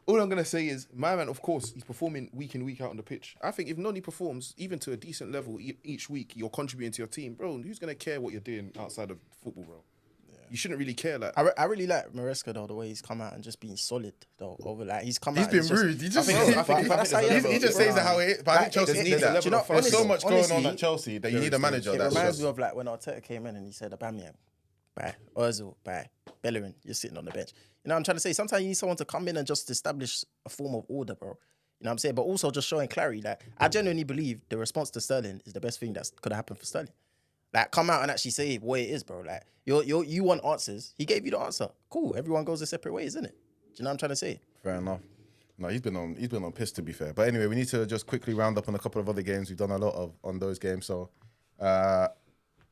All I'm going to say is, my man, of course, he's performing week in, week out on the pitch. I think if Noni performs even to a decent level each week, you're contributing to your team. Bro, who's going to care what you're doing outside of football, bro? You shouldn't really care. Like I really like Maresca though, the way he's come out and just being solid though. Over like he's come out. He's been rude. He just says it how it is. But I think Chelsea needs that. There's so much going on at Chelsea that you need a manager. It reminds me of like when Arteta came in and he said, "Aubameyang, bye. Ozil, bye. Bellerin, you're sitting on the bench." You know what I'm trying to say? Sometimes you need someone to come in and just establish a form of order, bro. You know what I'm saying? But also just showing clarity. Like I genuinely believe the response to Sterling is the best thing that's could have happened for Sterling. Like, come out and actually say what it is, bro. Like, you want answers. He gave you the answer. Cool. Everyone goes their separate ways, isn't it? Do you know what I'm trying to say? Fair enough. No, he's been on piss, to be fair. But anyway, we need to just quickly round up on a couple of other games. We've done a lot on those games. So,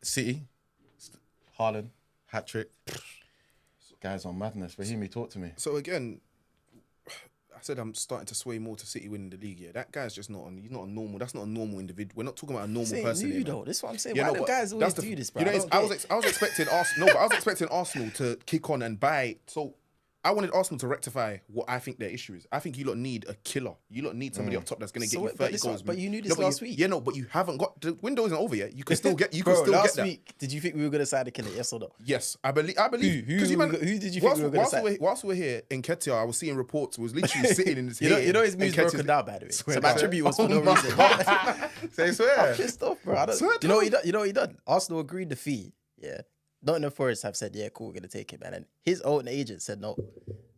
City, Haaland, hat-trick. Guys on madness. Rahimi, talk to me. So again, I said I'm starting to sway more to City winning the league. Yeah, that guy's just he's not a normal. That's not a normal individual. We're not talking about a normal person. New, though. This is what I'm saying. Why do guys always do this, bro? You know, I was expecting Arsenal. No, but I was expecting Arsenal to kick on and buy. So I wanted Arsenal to rectify what I think their issue is. I think you lot need a killer. You lot need somebody up top that's going to get you 30 goals. But you knew this last week. Yeah, no, but you haven't got... The window isn't over yet. You can still get... last week, did you think we were going to sign a killer? Yes or no? Yes, I believe... Who did you think we were going to sign? Whilst we were here in Ketia, I was seeing reports. Was literally sitting in his hair. You know his mood's broken down, by the way. So my tribute was for no reason. Say swear. I'm pissed off, bro. You know what he done? Arsenal agreed the fee. Yeah. Nottingham Forest have said, yeah, cool, we're going to take it, man. And his own agent said no.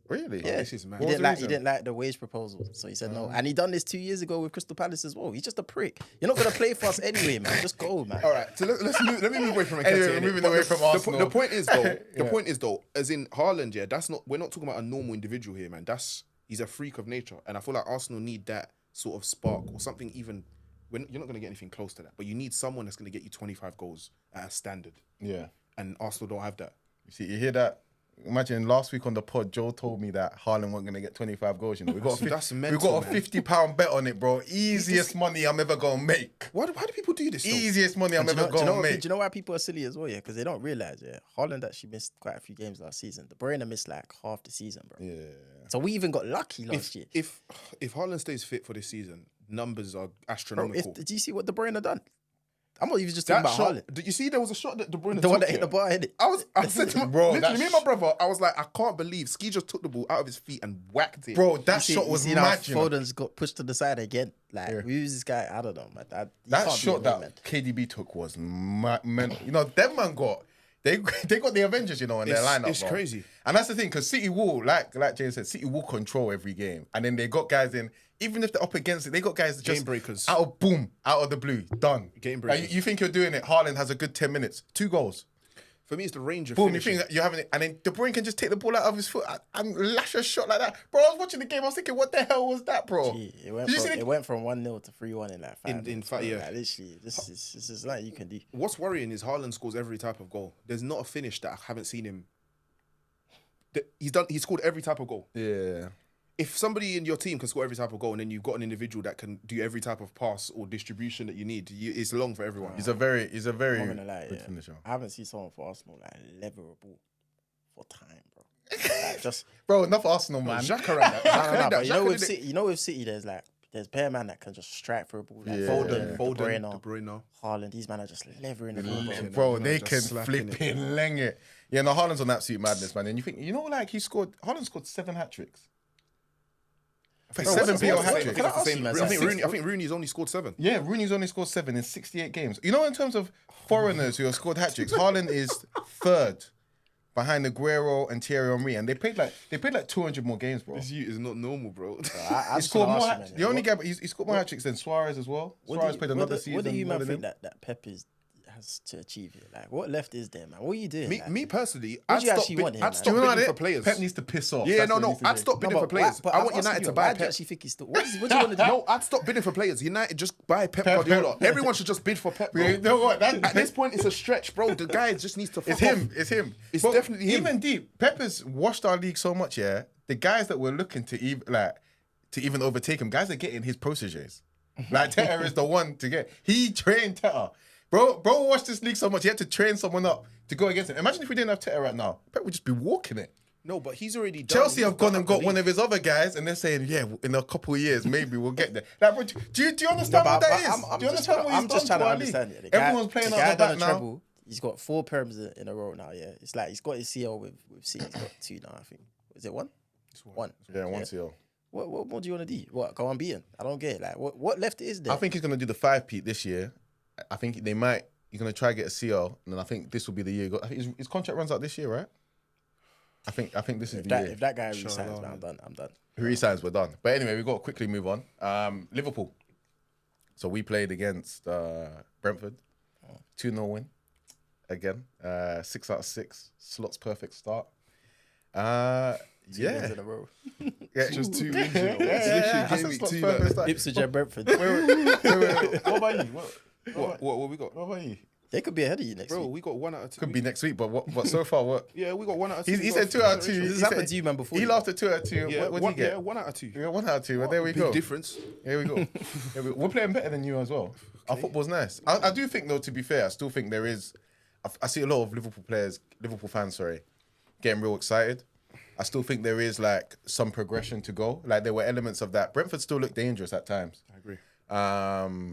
Really? Yeah, this is mad. He didn't like the wage proposal, so he said no. And he done this 2 years ago with Crystal Palace as well. He's just a prick. You're not gonna play for us anyway, man. Just go, man. All right, so let's move. Let me move away from it. Anyway, moving away from Arsenal. The point is though. The point is though, as in Haaland, yeah, that's not. We're not talking about a normal individual here, man. He's a freak of nature, and I feel like Arsenal need that sort of spark or something. Even you're not gonna get anything close to that, but you need someone that's gonna get you 25 goals at a standard. Yeah, and Arsenal don't have that. You see, you hear that? Imagine last week on the pod, Joe told me that Haaland wasn't gonna get 25 goals. You know, we got That's we mental, got a £50 bet on it, bro. Easiest money I'm ever gonna make. Why do people do this? Though? Easiest money I'm ever gonna make. Do you know why people are silly as well? Yeah, because they don't realize. Yeah, Haaland actually missed quite a few games last season. De Bruyne missed like half the season, bro. Yeah. So we even got lucky last year. If Haaland stays fit for this season, numbers are astronomical. Did you see what De Bruyne done? I'm not even just That talking about shot, Haaland. did you see there was a shot that De Bruyne The one took that hit the bar, hit it. I said to my Bro, literally, me and my brother, I was like, I can't believe Ski just took the ball out of his feet and whacked it. Bro, that shot was mad. Foden's got pushed to the side again. Like, we use this guy, I don't know, man. That shot that KDB took was mental. You know, them man got... They got the Avengers, you know, in their lineup. It's crazy. And that's the thing, because City will, like James said, City will control every game. And then they got guys in, even if they're up against it, they got guys just Game breakers. out of the blue, done. Game breakers. Like, you think you're doing it, Haaland has a good 10 minutes, 2 goals. For me, it's the range of Boom, finishing. you think that you're having it, and then De Bruyne can just take the ball out of his foot and lash a shot like that. Bro, I was watching the game, I was thinking, what the hell was that, bro? Gee, it went from 1-0 to 3-1 in like 5 In minutes, fact, bro. yeah. Like, literally, this is like you can do. What's worrying is Haaland scores every type of goal. There's not a finish that I haven't seen him. He scored every type of goal. Yeah. If somebody in your team can score every type of goal, and then you've got an individual that can do every type of pass or distribution that you need, it's long for everyone. He's a very I'm gonna lie, good yeah. finisher. I haven't seen someone for Arsenal like lever a ball for time, bro. Like, just Bro, enough Arsenal, man. Xhaka around that. but you know with City, there's bare man that can just strike for a ball. Like Yeah. Foden, Foden, De De Bruyne. Haaland, these men are just levering the ball, bro. Bro, You know, they just can slapping flip it. it, leng it. Yeah, no, Haaland's on absolute madness, man. And you think, you know, like Haaland scored 7 hat-tricks. Bro, 7 what's PL the- hat-tricks. Can I ask you, man, I think like, Rooney's only scored 7. Yeah, Rooney's only scored 7 in 68 games. You know, in terms of foreigners who have scored hat-tricks, Haaland is 3rd behind Aguero and Thierry Henry. And they played like 200 more games, bro. This is not normal, bro. I He scored more. hat The only guy, he scored more hat-tricks than Suarez as well. Suarez played another season. What do you more man than think him. that Pep has to achieve here? Like, what left is there, man? What are you doing? Me personally, What I'd do you stop actually want him, man? I'd Do stop you know bidding what for players. Pep needs to piss off. Yeah, That's no, what he no. needs to I'd do. stop bidding for players. I want United to buy Why do you Pep. actually think he's still? What do you want to do? No, I'd stop bidding for players. United just buy Pep Guardiola. Everyone should just bid for Pep. Bro. You know what? At this point, it's a stretch, bro. The guy just needs to. It's him. It's him. It's But definitely him. Even deep, Pep has washed our league so much. Yeah, the guys that we're looking to even overtake him, guys are getting his proteges. Like Teta is the one to get. He trained Teta. Bro watched this league so much. He had to train someone up to go against him. Imagine if we didn't have Teta right now. Pep would just be walking it. No, but he's already done. Chelsea have gone and got one of. of his other guys, and they're saying, "Yeah, in a couple of years, maybe we'll get there." Like, bro, do you understand what that is? Do you understand what he's I'm just done trying to to our understand league? it. The guy- Everyone's playing the out guy the done back a now. treble. He's got 4 Prem's in a row now. Yeah, it's like he's got his CL with City. He's got 2 now. I think. Is it 1? 1. Yeah, one CL. What more do you want to do? What, go unbeaten? I don't get it. Like, what left is there? I think he's going to do the 5-peat this year. I think they might. He's going to try to get a CL, and then I think this will be the year. I think his contract runs out this year, right? I think this is the year. If that guy resigns, man, I'm done. If he resigns, we're done. But anyway, we've got to quickly move on. Liverpool. So we played against Brentford. 2-0 win. Again. 6 out of 6. Slots perfect start. 2 wins Yeah. in a row. Yeah. Just 2 wins. You know. Yeah. It's literally gave me 2. Like, Ipswich and Brentford. Wait. What about you? what we got? What about you? They could be ahead of you next Bro, week. we got 1 out of 2. Could be next week, but what so far? What? Yeah, we got 1 out of 2. He We said got 2 out of 2. consideration. This has happened to you, man, before. He you laughed at 2 out of 2. Yeah, What did you get? Yeah, 1 out of 2. We got 1 out of 2. But there we Big go. difference. Here we go. We're playing better than you as well. Our football's nice. I do think, though, to be fair, I still think there is. I see a lot of Liverpool fans, getting real excited. I still think there is like some progression to go. Like there were elements of that. Brentford still look dangerous at times. I agree.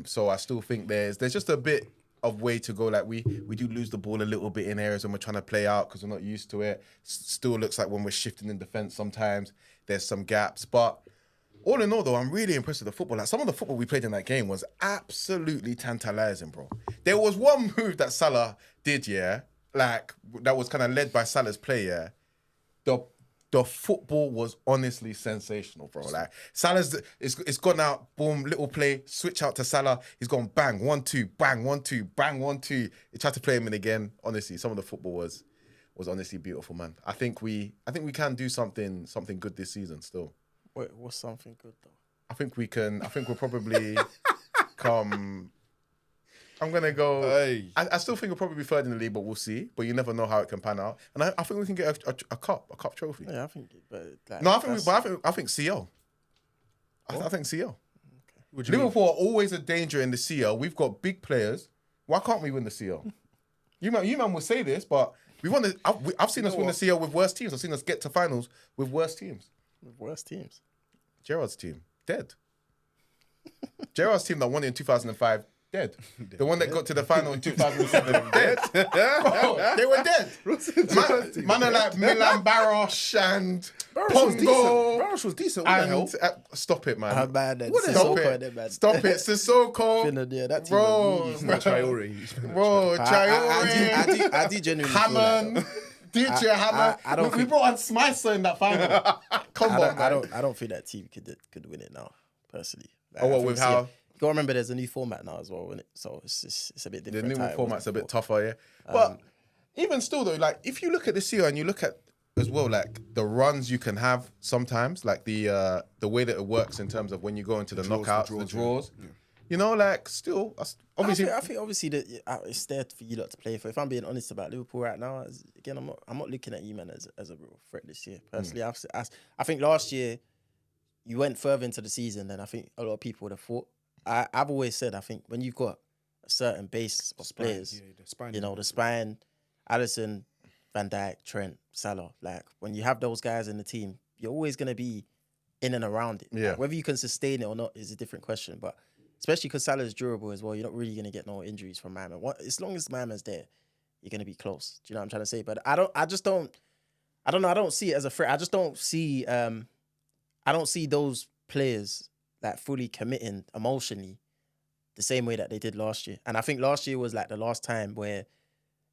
So I still think there's just a bit of way to go. Like we do lose the ball a little bit in areas when we're trying to play out because we're not used to it. Still looks like when we're shifting in defence sometimes there's some gaps. But all in all, though, I'm really impressed with the football. Like some of the football we played in that game was absolutely tantalising, bro. There was one move that Salah did, like that was kind of led by Salah's play, The football was honestly sensational, bro. Like Salah's, it's gone out, boom, little play, switch out to Salah. He's gone bang, 1-2, bang, 1-2, bang, 1-2. He tried to play him in again. Honestly, some of the football was honestly beautiful, man. I think we can do something good this season still. Wait, what's something good though? I think we'll probably come. I'm going to go... Hey. I still think we'll probably be third in the league, but we'll see. But you never know how it can pan out. And I think we can get a cup trophy. Yeah, I think. But like, No, I think CL. I think CL. What do you mean? Liverpool are always a danger in the CL. We've got big players. Why can't we win the CL? You man will say this, but we won the. I've seen us win the CL with worse teams. I've seen us get to finals with worse teams. With worse teams. Gerrard's team dead. Gerrard's team that won it in 2005 dead. The one that got to the final in 2007 dead. Bro, they were dead. Man are like Milan Baros and Pongo. Baros was decent. What the hell? Stop it, man. How bad that Stop Sissoko it. there, man. Stop it. Sissoko. Yeah, that team Bro. was Traore. Bro, Traore. I do genuinely Hammond. DJ Hammond. I don't We think- brought on Smicer in that final. Come on, man. I don't think that team could win it now, personally. Like, Oh, I what, think with how- You gotta remember, there's a new format now as well, isn't it? So it's a bit The different. new how it was format's a bit before. tougher, yeah. But even still, though, like if you look at the CL and you look at as well, like the runs you can have sometimes, like the way that it works in terms of when you go into the knockouts, the draws. Yeah. You know, like still, obviously, I think obviously that it's there for you lot to play for. If I'm being honest about Liverpool right now, again, I'm not looking at you, man, as a real threat this year. Personally, I think last year you went further into the season than I think a lot of people would have thought. I've always said, I think when you've got a certain base of players, the spine. you know, the spine, Alisson, Van Dijk, Trent, Salah, like when you have those guys in the team, you're always going to be in and around it. Yeah. Like, whether you can sustain it or not is a different question, but especially because Salah is durable as well, you're not really going to get no injuries from my man. As long as my man's there, you're going to be close. Do you know what I'm trying to say? But I don't see it as a threat. I just don't see, I don't see those players like fully committing emotionally the same way that they did last year. And I think last year was like the last time where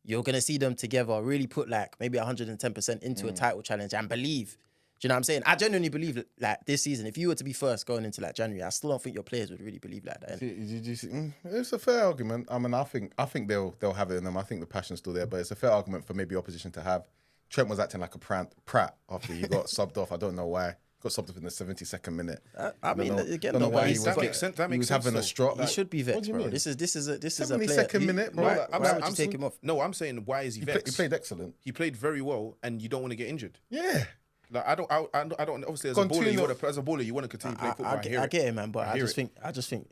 you're going to see them together really put like maybe 110% into a title challenge and believe. Do you know what I'm saying? I genuinely believe like this season, if you were to be first going into like January, I still don't think your players would really believe like that. it's a fair argument. I mean, I think they'll have it in them. I think the passion's still there, but it's a fair argument for maybe opposition to have. Trent was acting like a prat after he got subbed off. I don't know why. Got subbed off in the 72nd minute. I mean, again, don't know why he he's was That makes sense. That he makes was sense, having a though. strop. he should be what vexed, do you bro. mean? This is a player. 72nd minute, bro. Why would you take him off? No, I'm saying why is he He vexed? played excellent. He played very well, and you don't want to get injured. Yeah. Like I don't. Obviously, as a baller, you want to continue to play football. I get it, man, but I hear just it. think.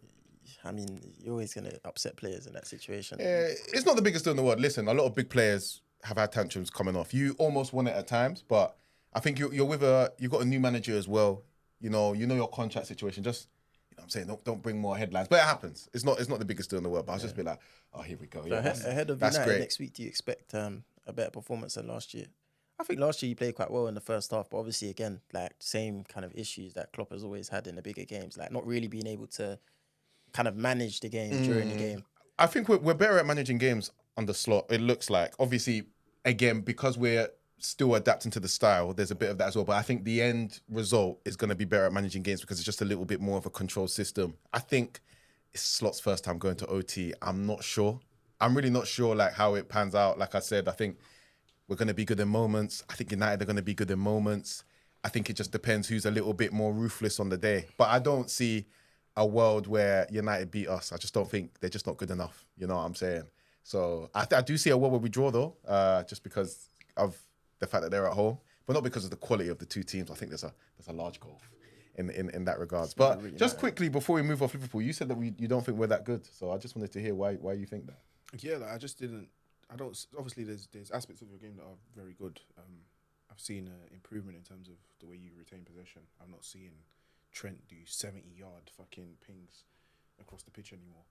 I mean, you're always gonna upset players in that situation. It's not the biggest deal in the world. Listen, a lot of big players have had tantrums coming off. You almost won it at times, but I think you've got a new manager as well. You know your contract situation. Just, you know what I'm saying, don't bring more headlines. But it happens. It's not the biggest deal in the world. But I'll just be like, oh, here we go. Yeah, Ahead of that's United great. next week, do you expect a better performance than last year? I think last year you played quite well in the first half, but obviously again, like same kind of issues that Klopp has always had in the bigger games, like not really being able to kind of manage the game during the game. I think we're better at managing games under Slot. It looks like, obviously, again, because we're still adapting to the style, there's a bit of that as well. But I think the end result is going to be better at managing games because it's just a little bit more of a controlled system. I think it's Slot's first time going to OT. I'm not sure. I'm really not sure like how it pans out. Like I said, I think we're going to be good in moments. I think United are going to be good in moments. I think it just depends who's a little bit more ruthless on the day. But I don't see a world where United beat us. I just don't think they're just not good enough. You know what I'm saying? So I do see a world where we draw though, just because of the fact that they're at home, but not because of the quality of the two teams. I think there's a large gulf in that regards. But really just quickly before we move off Liverpool, you said that you don't think we're that good. So I just wanted to hear why you think that. Yeah, like, I just didn't. I don't. Obviously, there's aspects of your game that are very good. I've seen improvement in terms of the way you retain possession. I'm not seeing Trent do 70-yard fucking pings across the pitch anymore.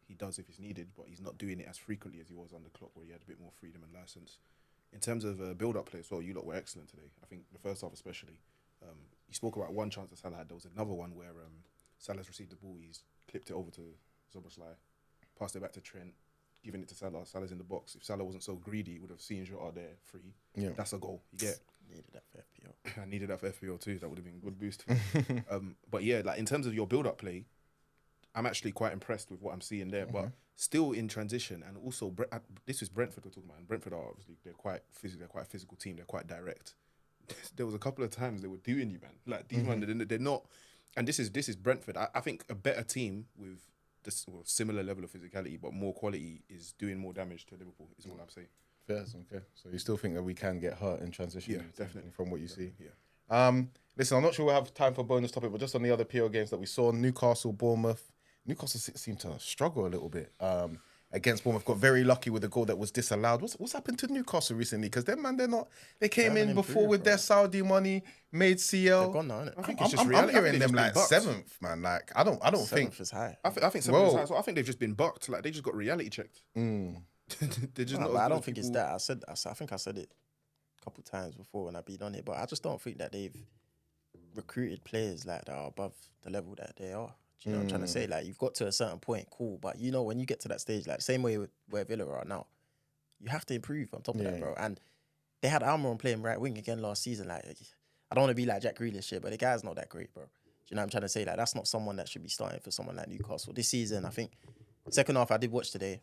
He does if it's needed, but he's not doing it as frequently as he was on the clock, where he had a bit more freedom and license. In terms of build-up play as well, you lot were excellent today. I think the first half especially. You spoke about one chance that Salah had. There was another one where Salah's received the ball. He's clipped it over to Szoboszlai, passed it back to Trent, giving it to Salah. Salah's in the box. If Salah wasn't so greedy, he would have seen Jota there free. Yeah. That's a goal. You get. Needed that for FPL. I needed that for FPL too. That would have been a good boost. But yeah, like in terms of your build-up play, I'm actually quite impressed with what I'm seeing there. But still in transition, and also this is Brentford we're talking about. And Brentford are obviously they're quite a physical team. They're quite direct. There was a couple of times they were doing you, man. Like these men, they're not. And this is Brentford. I think a better team with this similar level of physicality, but more quality is doing more damage to Liverpool. Is all I'm saying. Fair, okay. So you still think that we can get hurt in transition? Yeah, definitely. From what you see. Yeah. Listen, I'm not sure we'll have time for bonus topic, but just on the other PL games that we saw, Newcastle, Bournemouth. Newcastle seemed to struggle a little bit against Bournemouth. Got very lucky with the goal that was disallowed. What's happened to Newcastle recently? Because them, man, they came in before with their Saudi money, made CL. They're gone now, innit? I think it's just reality. I'm hearing them like seventh, man. Like I don't think Seventh is high. I think seventh is high. So I think they've just been bucked. Like they just got reality checked. They're just not. I don't think it's that. I think I said it a couple times before when I been on it, but I just don't think that they've recruited players like that are above the level that they are. Do you know what I'm trying to say? Like you've got to a certain point, cool, but you know when you get to that stage, like the same way with where Villa are now, you have to improve on top of that, bro. And they had Almiron playing right wing again last season. Like I don't want to be like Jack Grealish shit, but the guy's not that great, bro. Do you know what I'm trying to say? Like that's not someone that should be starting for someone like Newcastle this season. I think second half I did watch today.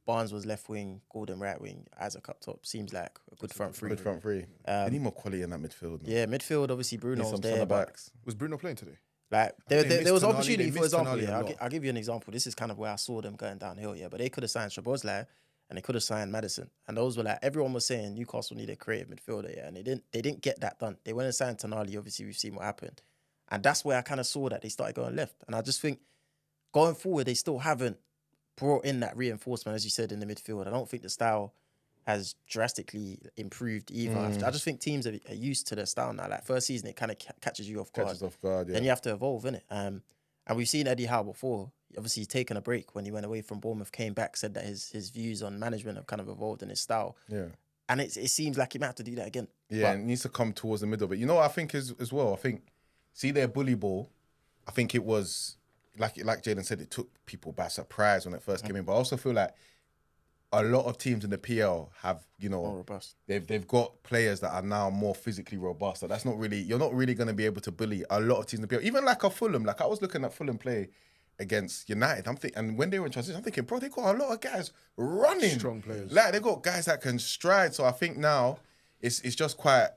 Barnes was left wing, Gordon right wing, Isaac up top. Seems like a good front three. Good front three. They need more quality in that midfield. Man. Yeah, midfield obviously Bruno's there. Backs. Was Bruno playing today? Like there was opportunity, for example. Tonali I'll give you an example. This is kind of where I saw them going downhill. Yeah, but they could have signed Szoboszlai and they could have signed Maddison, and those were like everyone was saying Newcastle needed a creative midfielder. Yeah, and they didn't get that done. They went and signed Tonali. Obviously, we've seen what happened, and that's where I kind of saw that they started going left. And I just think going forward, they still haven't brought in that reinforcement, as you said, in the midfield. I don't think the style has drastically improved either. I just think teams are used to their style now. Like first season, it kind of catches you off guard. Yeah. Then you have to evolve, innit? And we've seen Eddie Howe before. Obviously, he's taken a break when he went away from Bournemouth, came back, said that his views on management have kind of evolved in his style. Yeah. And it seems like he might have to do that again. Yeah, and it needs to come towards the middle. But you know what I think as well? I think, see their bully ball, I think it was, like Jaden said, it took people by surprise when it first came in. But I also feel like a lot of teams in the PL have, more robust. They've got players that are now more physically robust. So that's not really, you're not really going to be able to bully a lot of teams in the PL. Even like a Fulham, like I was looking at Fulham play against United. I'm thinking, and when they were in transition, I'm thinking, bro, they got a lot of guys running, Strong players. Like they got guys that can stride. So I think now it's just quite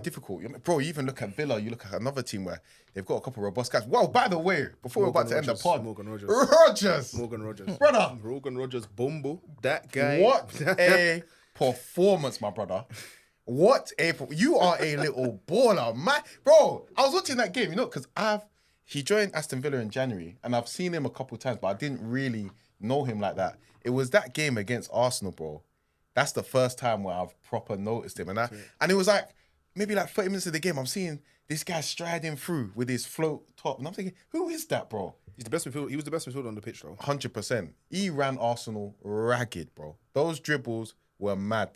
difficult, bro. You even look at Villa, you look at another team where they've got a couple of robust guys. Wow, by the way, before we're about to end the pod, Morgan Rogers, brother, Morgan Rogers, Bumble, that guy. What a performance, my brother. You are a little baller, man. Bro, I was watching that game, because he joined Aston Villa in January, and I've seen him a couple of times, but I didn't really know him like that. It was that game against Arsenal, bro. That's the first time where I've proper noticed him. And it was like, maybe like 30 minutes of the game, I'm seeing this guy striding through with his float top. And I'm thinking, who is that, bro? He was the best midfielder on the pitch, though. 100%. He ran Arsenal ragged, bro. Those dribbles were mad.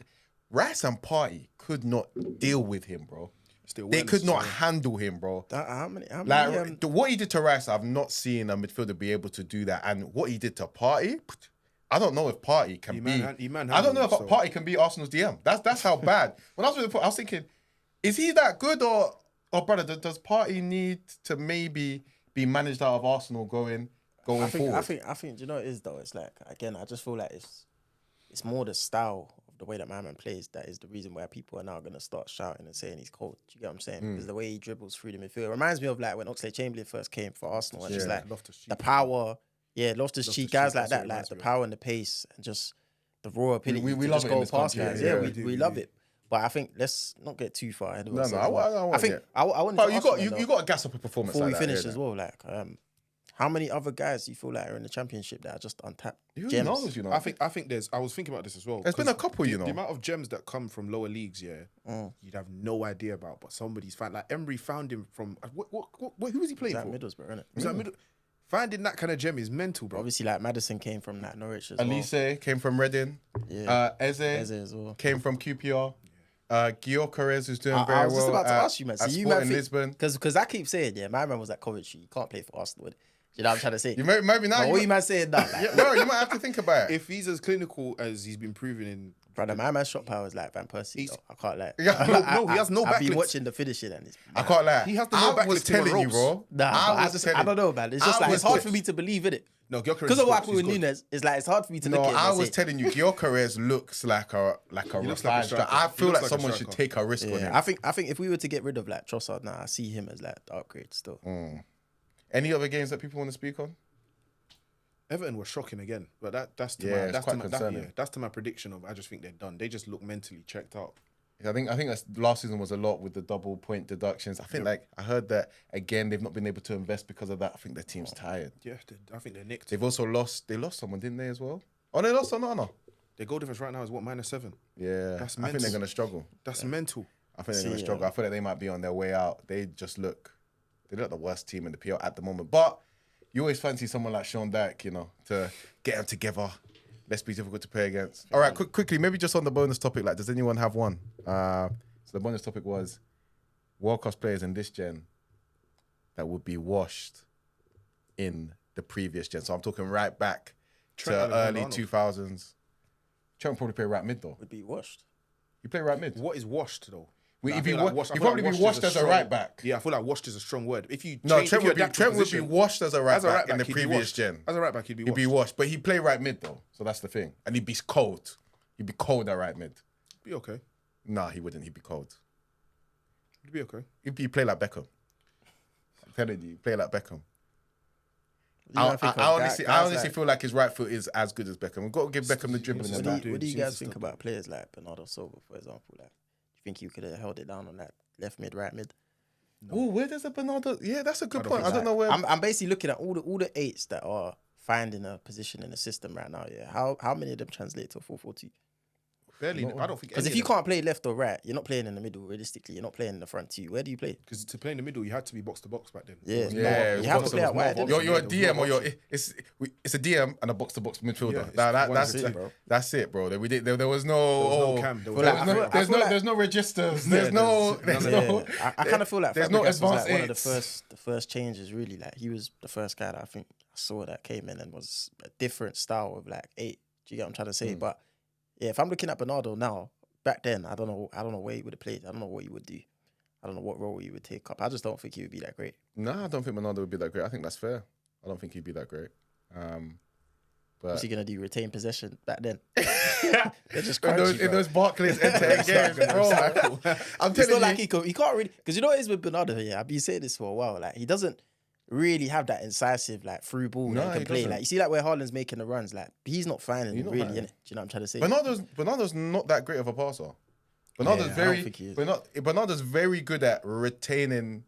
Rice and Partey could not deal with him, bro. They could not handle him, bro. How many what he did to Rice, I've not seen a midfielder be able to do that. And what he did to Partey, I don't know if Partey can be. I don't know if Partey can be Arsenal's DM. That's how bad. When I was with the, I was thinking, is he that good or brother? Does Partey need to maybe be managed out of Arsenal going forward? I think. Do you know what it is though? It's like again, I just feel like it's more the style of the way that my man plays that is the reason why people are now gonna start shouting and saying he's cold. Do you get what I'm saying? Because the way he dribbles through the midfield, it reminds me of like when Oxlade-Chamberlain first came for Arsenal and just like the power. Yeah, Loftus-Cheek, guys like that, like the power and the pace and just the raw ability we to love just it go in this past country, guys. We love it. But I think let's not get too far ahead of ourselves. I think I wanted to ask you got to gas up a performance before like we that, finish as well. Like, how many other guys do you feel like are in the championship that are just untapped? Who gems? knows, I think there's. I was thinking about this as well. There's been a couple, The amount of gems that come from lower leagues, you'd have no idea about. But somebody's found. Like Emery found him from. Who was he playing for? Middlesbrough, innit? Was that Middle? Finding that kind of gem is mental, bro. Obviously, like Maddison came from that Norwich as Elise came from Reading. Yeah. Eze as well. came from QPR. Gyökeres is doing very well. I was just about to ask you, man. So you might think, Lisbon. Because I keep saying, my man was at Coventry. You can't play for Arsenal. You know what I'm trying to say? You maybe now. What you man saying now? Like, bro, you might have to think about it. If he's as clinical as he's been proven in, brother, my man's shot power is like Van Persie. I can't lie. No, he has no I've backlift. been watching the finishing and it's I can't lie. He has the no I was backlift to telling you, ropes. bro. I don't know, man. It's just like it's hard for me to believe in it. No, Gyökeres because of what happened with Nunes, it's like it's hard for me to look at it. I was telling you, Gyökeres looks like a refined striker. I feel like someone should take a risk on him. I think if we were to get rid of like Trossard now, I see him as like the upgrade still. Any other games that people want to speak on? Everton were shocking again, but that's to my prediction of I just think they're done. They just look mentally checked out. I think that's, last season was a lot with the double point deductions. I think I heard that again they've not been able to invest because of that. I think their team's tired. Yeah, I think they're nicked. They've also lost someone, didn't they, as well? Oh, they lost Onana. Their goal difference right now is what, -7? Yeah, that's mental. I think they're gonna struggle. That's mental. I think they're gonna struggle. I feel like they might be on their way out. They look the worst team in the PL at the moment. But you always fancy someone like Sean Dyche, you know, to get them together. Let's be difficult to play against. All right, quickly, maybe just on the bonus topic, like, does anyone have one? So the bonus topic was world-class players in this gen that would be washed in the previous gen. So I'm talking right back to early 2000s. Trent would probably play right mid, though. Would be washed. You play right mid. What is washed, though? He'd probably be washed as a right back. Yeah, I feel like washed is a strong word. Trent would be washed as a right back in the previous gen. As a right back, he'd be washed. But he'd play right mid, though. So that's the thing. And he'd be cold. He'd be cold at right mid. Be okay. Nah, he wouldn't. He'd be cold. He'd be okay. He'd play like Beckham. I'm telling you, play like Beckham. I honestly feel like his right foot is as good as Beckham. We've got to give Beckham the dribbling. What do you guys think about players like Bernardo Silva, for example? Like, do you think you could have held it down on that left mid, right mid? No. Oh, where does the Bernardo? Yeah, that's a good point. I don't know where. I'm basically looking at all the eights that are finding a position in the system right now. Yeah, how many of them translate to a 4-4-2? Barely. I don't think. Because if you can't play left or right, you're not playing in the middle. Realistically, you're not playing in the front two. Where do you play? Because to play in the middle, you had to be box to box back then. Yeah. You have to play out wide. You're a DM or it's a DM and a box to box midfielder. That's it, bro. There was no cam. There's no registers. There's no. I kind of feel like there's no advanced. One of the first changes, really. Like, he was the first guy that I think I saw that came in and was a different style of like 8. Do you get what I'm trying to say? But yeah, if I'm looking at Bernardo now, back then, I don't know where he would have played. I don't know what he would do. I don't know what role he would take up. I just don't think he would be that great. No, I don't think Bernardo would be that great. I think that's fair. I don't think he'd be that great. But what's he gonna do? Retain possession back then? They're just in those Barclays end-to-end games, bro. I'm telling you, like he can't really, because you know what it is with Bernardo. Yeah, I've been saying this for a while. Like, he doesn't really have that incisive like through ball that he can play. Like, you see, like where Haaland's making the runs, like he's not finding it really, innit? Do you know what I'm trying to say? Bernardo's not that great of a passer. Bernardo's very good at retaining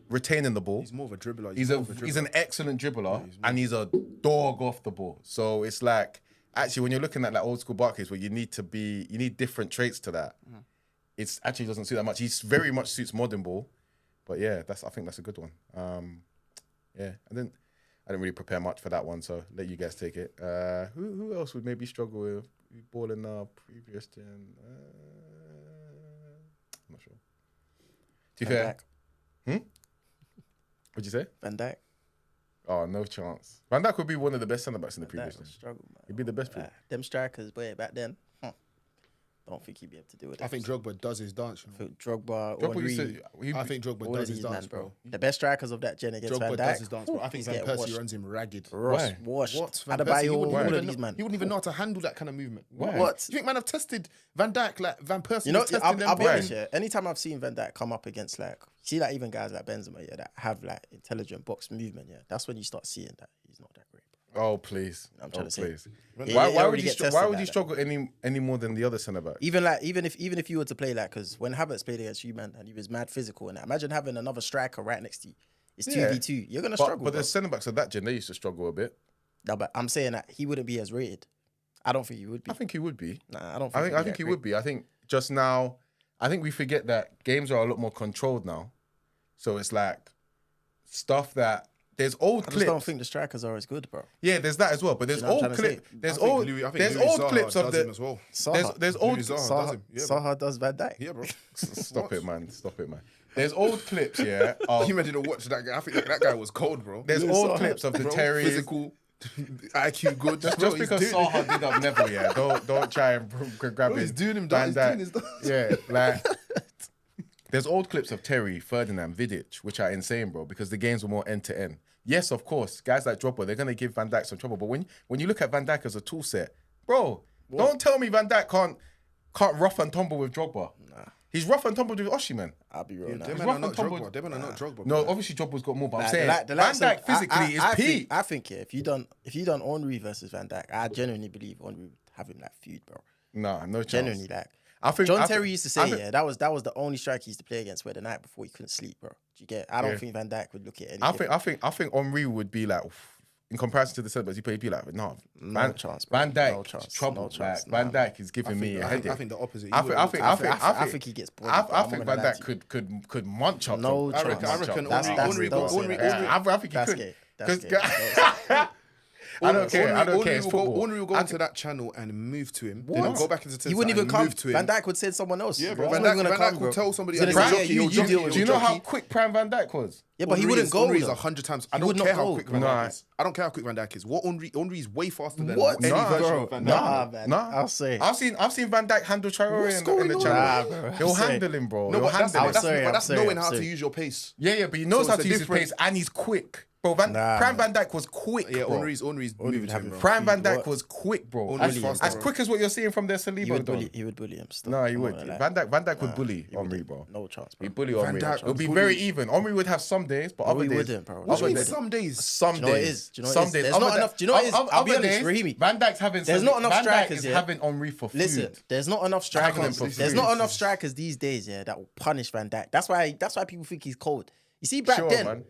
the ball. He's more of a dribbler. He's an excellent dribbler, and he's a dog off the ball. So it's like, actually, when you're looking at like old school Barclays, where you need different traits to that. It's actually doesn't suit that much. He's very much suits modern ball. But yeah, I think that's a good one. Yeah, I didn't really prepare much for that one, so let you guys take it. Who else would maybe struggle with ball in our previous gen? I'm not sure. To be fair, what'd you say? Van Dijk. Oh, no chance. Van Dijk would be one of the best centre backs in the previous gen. Struggle, man. He'd be the best. Them strikers, boy, back then. I don't think he'd be able to do it. I think Drogba does his dance. I think Drogba, I think Drogba does his dance, bro. The best strikers of that gen against Van Dijk. Drogba does his dance, bro. I think Van Persie runs him ragged. Washed. What? All of these, man. He wouldn't even know how to handle that kind of movement. Why? What? You think, man, I've tested Van Dijk like Van Persie? You know, I'll be honest, yeah. Anytime I've seen Van Dijk come up against like, see, like even guys like Benzema, that have like intelligent box movement, that's when you start seeing that he's not that great. Oh, please. I'm trying to say. Why would you struggle any more than the other centre back? Even if you were to play like, because when Havertz played against you, man, and he was mad physical, and imagine having another striker right next to you. It's 2v2. You're gonna struggle. But the centre backs of that gen, they used to struggle a bit. No, but I'm saying that he wouldn't be as rated. I don't think he would be. I think he would be. Nah, I don't. I think he would be. I think just now, I think we forget that games are a lot more controlled now. So it's like stuff that. There's old clips. I just don't think the strikers are as good, bro. Yeah, there's that as well. But there's old clips. There's old clips of the. As well. There's old. Zaha does Van Dijk. Yeah, bro. Stop it, man. There's old clips, yeah. You meant to watch that guy. I think that guy was cold, bro. There's old clips of the Terry physical. IQ good. Just because Zaha did up Neville, yeah. Don't try and grab his. He's doing him down. Yeah, like. There's old clips of Terry, Ferdinand, Vidic, which are insane, bro, because the games were more end-to-end. Yes, of course, guys like Drogba, they're going to give Van Dijk some trouble. But when you look at Van Dijk as a tool set, bro, don't tell me Van Dijk can't rough and tumble with Drogba. Nah. He's rough and tumble with Oshie, man. I'll be real now. Them He's men rough are not and tumbled. Drogba. Them men are not Drogba. No, bro. obviously Drogba's got more, but I'm Like, saying the Van likes of- Dijk physically is peak. I think if you done Henry versus Van Dijk, I genuinely believe Henry would have him like feud, bro. Nah, no chance. Genuinely, like I think John I Terry think- used to I say, think- yeah, that was the only striker he used to play against where the night before he couldn't sleep, bro. Do you get? I don't think Van Dijk would look at any. I think Henry would be like, in comparison to the centre backs he played, he'd be like, no chance, bro. Van Dijk No chance, is trouble. no chance, Van Dijk is giving me a I headache. think the opposite. I think he gets bored. I think Van Dijk could munch up. No some- chance. I reckon That's Henry don't say Henry- that. Henry- I think he That's could. gay. That's 'Cause- gay. I don't care. I don't care. It's football. Henry will go into that channel and move to him. Then What? go back into the He wouldn't even come. Move to him. Van Dijk would send someone else. Yeah, bro. He's Van not Dijk, gonna Van come, Dijk bro. will tell somebody. He's "He'll gonna say, jockey, yeah, he'll you jockey, deal he'll with Do you know jockey." how quick Prime Van Dijk was? Yeah, but he wouldn't go. Henry's though. 100 times. I He don't would not care how go. quick Van Nah. Dijk is. I don't care how quick Van Dijk is. What Henry's way faster than What? any Nah, version bro. of Van Dijk. Nah, man. Nah. I'll say. I've seen Van Dijk handle Traore What's in going the on? channel. Nah, bro. He'll I'm sorry. handle him, bro. No, He'll but handle him. that's sorry, knowing I'm how to sorry. use your pace. Yeah, but he knows So how it's to a use his different- pace and he's quick. Bro, Prime man. Van Dijk was quick, Yeah, bro. Henry's moving would to have him, him bro. Prime Van Dijk What? was quick, bro. Henry's As faster, bro. quick as what you're seeing from their He Saliba, would though. bully. He would bully him. Still. No, he I'm would. not gonna lie. Van Dijk would bully He wouldn't. Henry, bro. No chance, bro. He'd bully Van Henry. Dijk It would be would very bully- even. Henry would have some days, but No, other he days, wouldn't, bro. What What do you mean wouldn't. some days? some Do you know what it days, is? Do you know what some it is? days. There's Other not da- enough- do you know what it is? other I'll be honest, days, Raheemi. Van Dijk's having. There's not enough Van Dijk strikers, is yeah? having Henry for food. Listen, there's not enough strikers. for There's food. not enough strikers these days, yeah, that will punish Van Dijk. That's why people think he's cold. You see back Sure, then, man.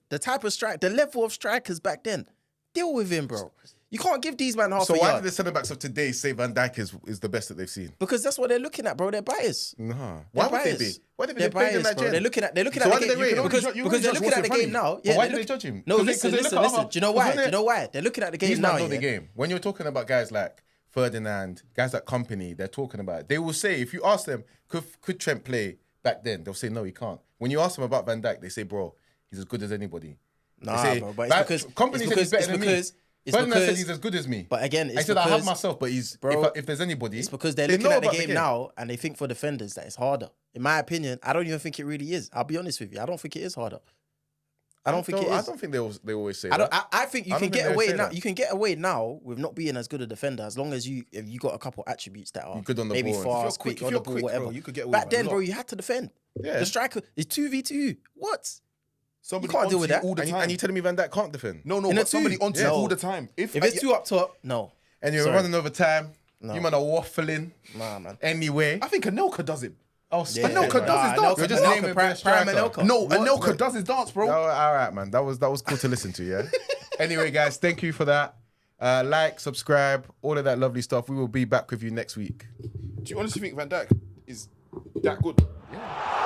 the type of strike, the level of strikers back then, deal with him, bro. You can't give these man half So a why yard do the centre backs of today say Van Dijk is the best that they've seen? because that's what they're looking at, bro. They're biased. Nah. Why would they be? biased. Why would they be? They're They played in biased, that bro. gen. They're looking at So the why game do they rate him? because You they're only looking judge at the what's in game now. But Yeah, why they're do they look- judge him? No, 'Cause they listen. look at other- Do you know because why? when Do you know why? They're looking at the game These man now. know the Yeah. game. When you're talking about guys like Ferdinand, guys like Company, they're talking about it. They will say, if you ask them, could Trent play back then? They'll say, no, he can't. When you ask them about Van Dijk, they say, bro, he's as good as anybody. They Nah, say, bro, but Van- it's because Company said he's better than me. Ferdinand said he's as good as me. But again, I it's said I have because myself, but he's bro, if there's anybody, it's because they're they looking know at the about game now and they think for defenders that it's harder. In my opinion, I don't even think it really is. I'll be honest with you. I don't think it is harder. I don't think it is. I don't think they always say I that. don't. I think you I can don't think get they away say now. that. You can get away now with not being as good a defender as long as if you got a couple attributes that are You're good on the maybe ball. If you're fast, quick- quick if on you're the ball, quick, bro, whatever. you could get away Back with a then, lot. bro, you had to defend. Yeah. The striker is 2v2. What? Somebody can't deal onto with you that. all the And time. you telling me Van Dijk can't defend? No, In a but somebody two. onto you Yeah. all the time. If it's two up top, no. And you're Sorry. running over time. No. You man are waffling Nah, man. anyway. I think Anelka does it. Oh, Yeah, Anelka does his dance. You're just naming a Prime striker. Anelka. No, What? Anelka does his dance, bro. No, all right, man. That was cool to listen to, yeah? Anyway, guys, thank you for that. Like, subscribe, all of that lovely stuff. We will be back with you next week. Do you honestly think Van Dijk is that good? Yeah.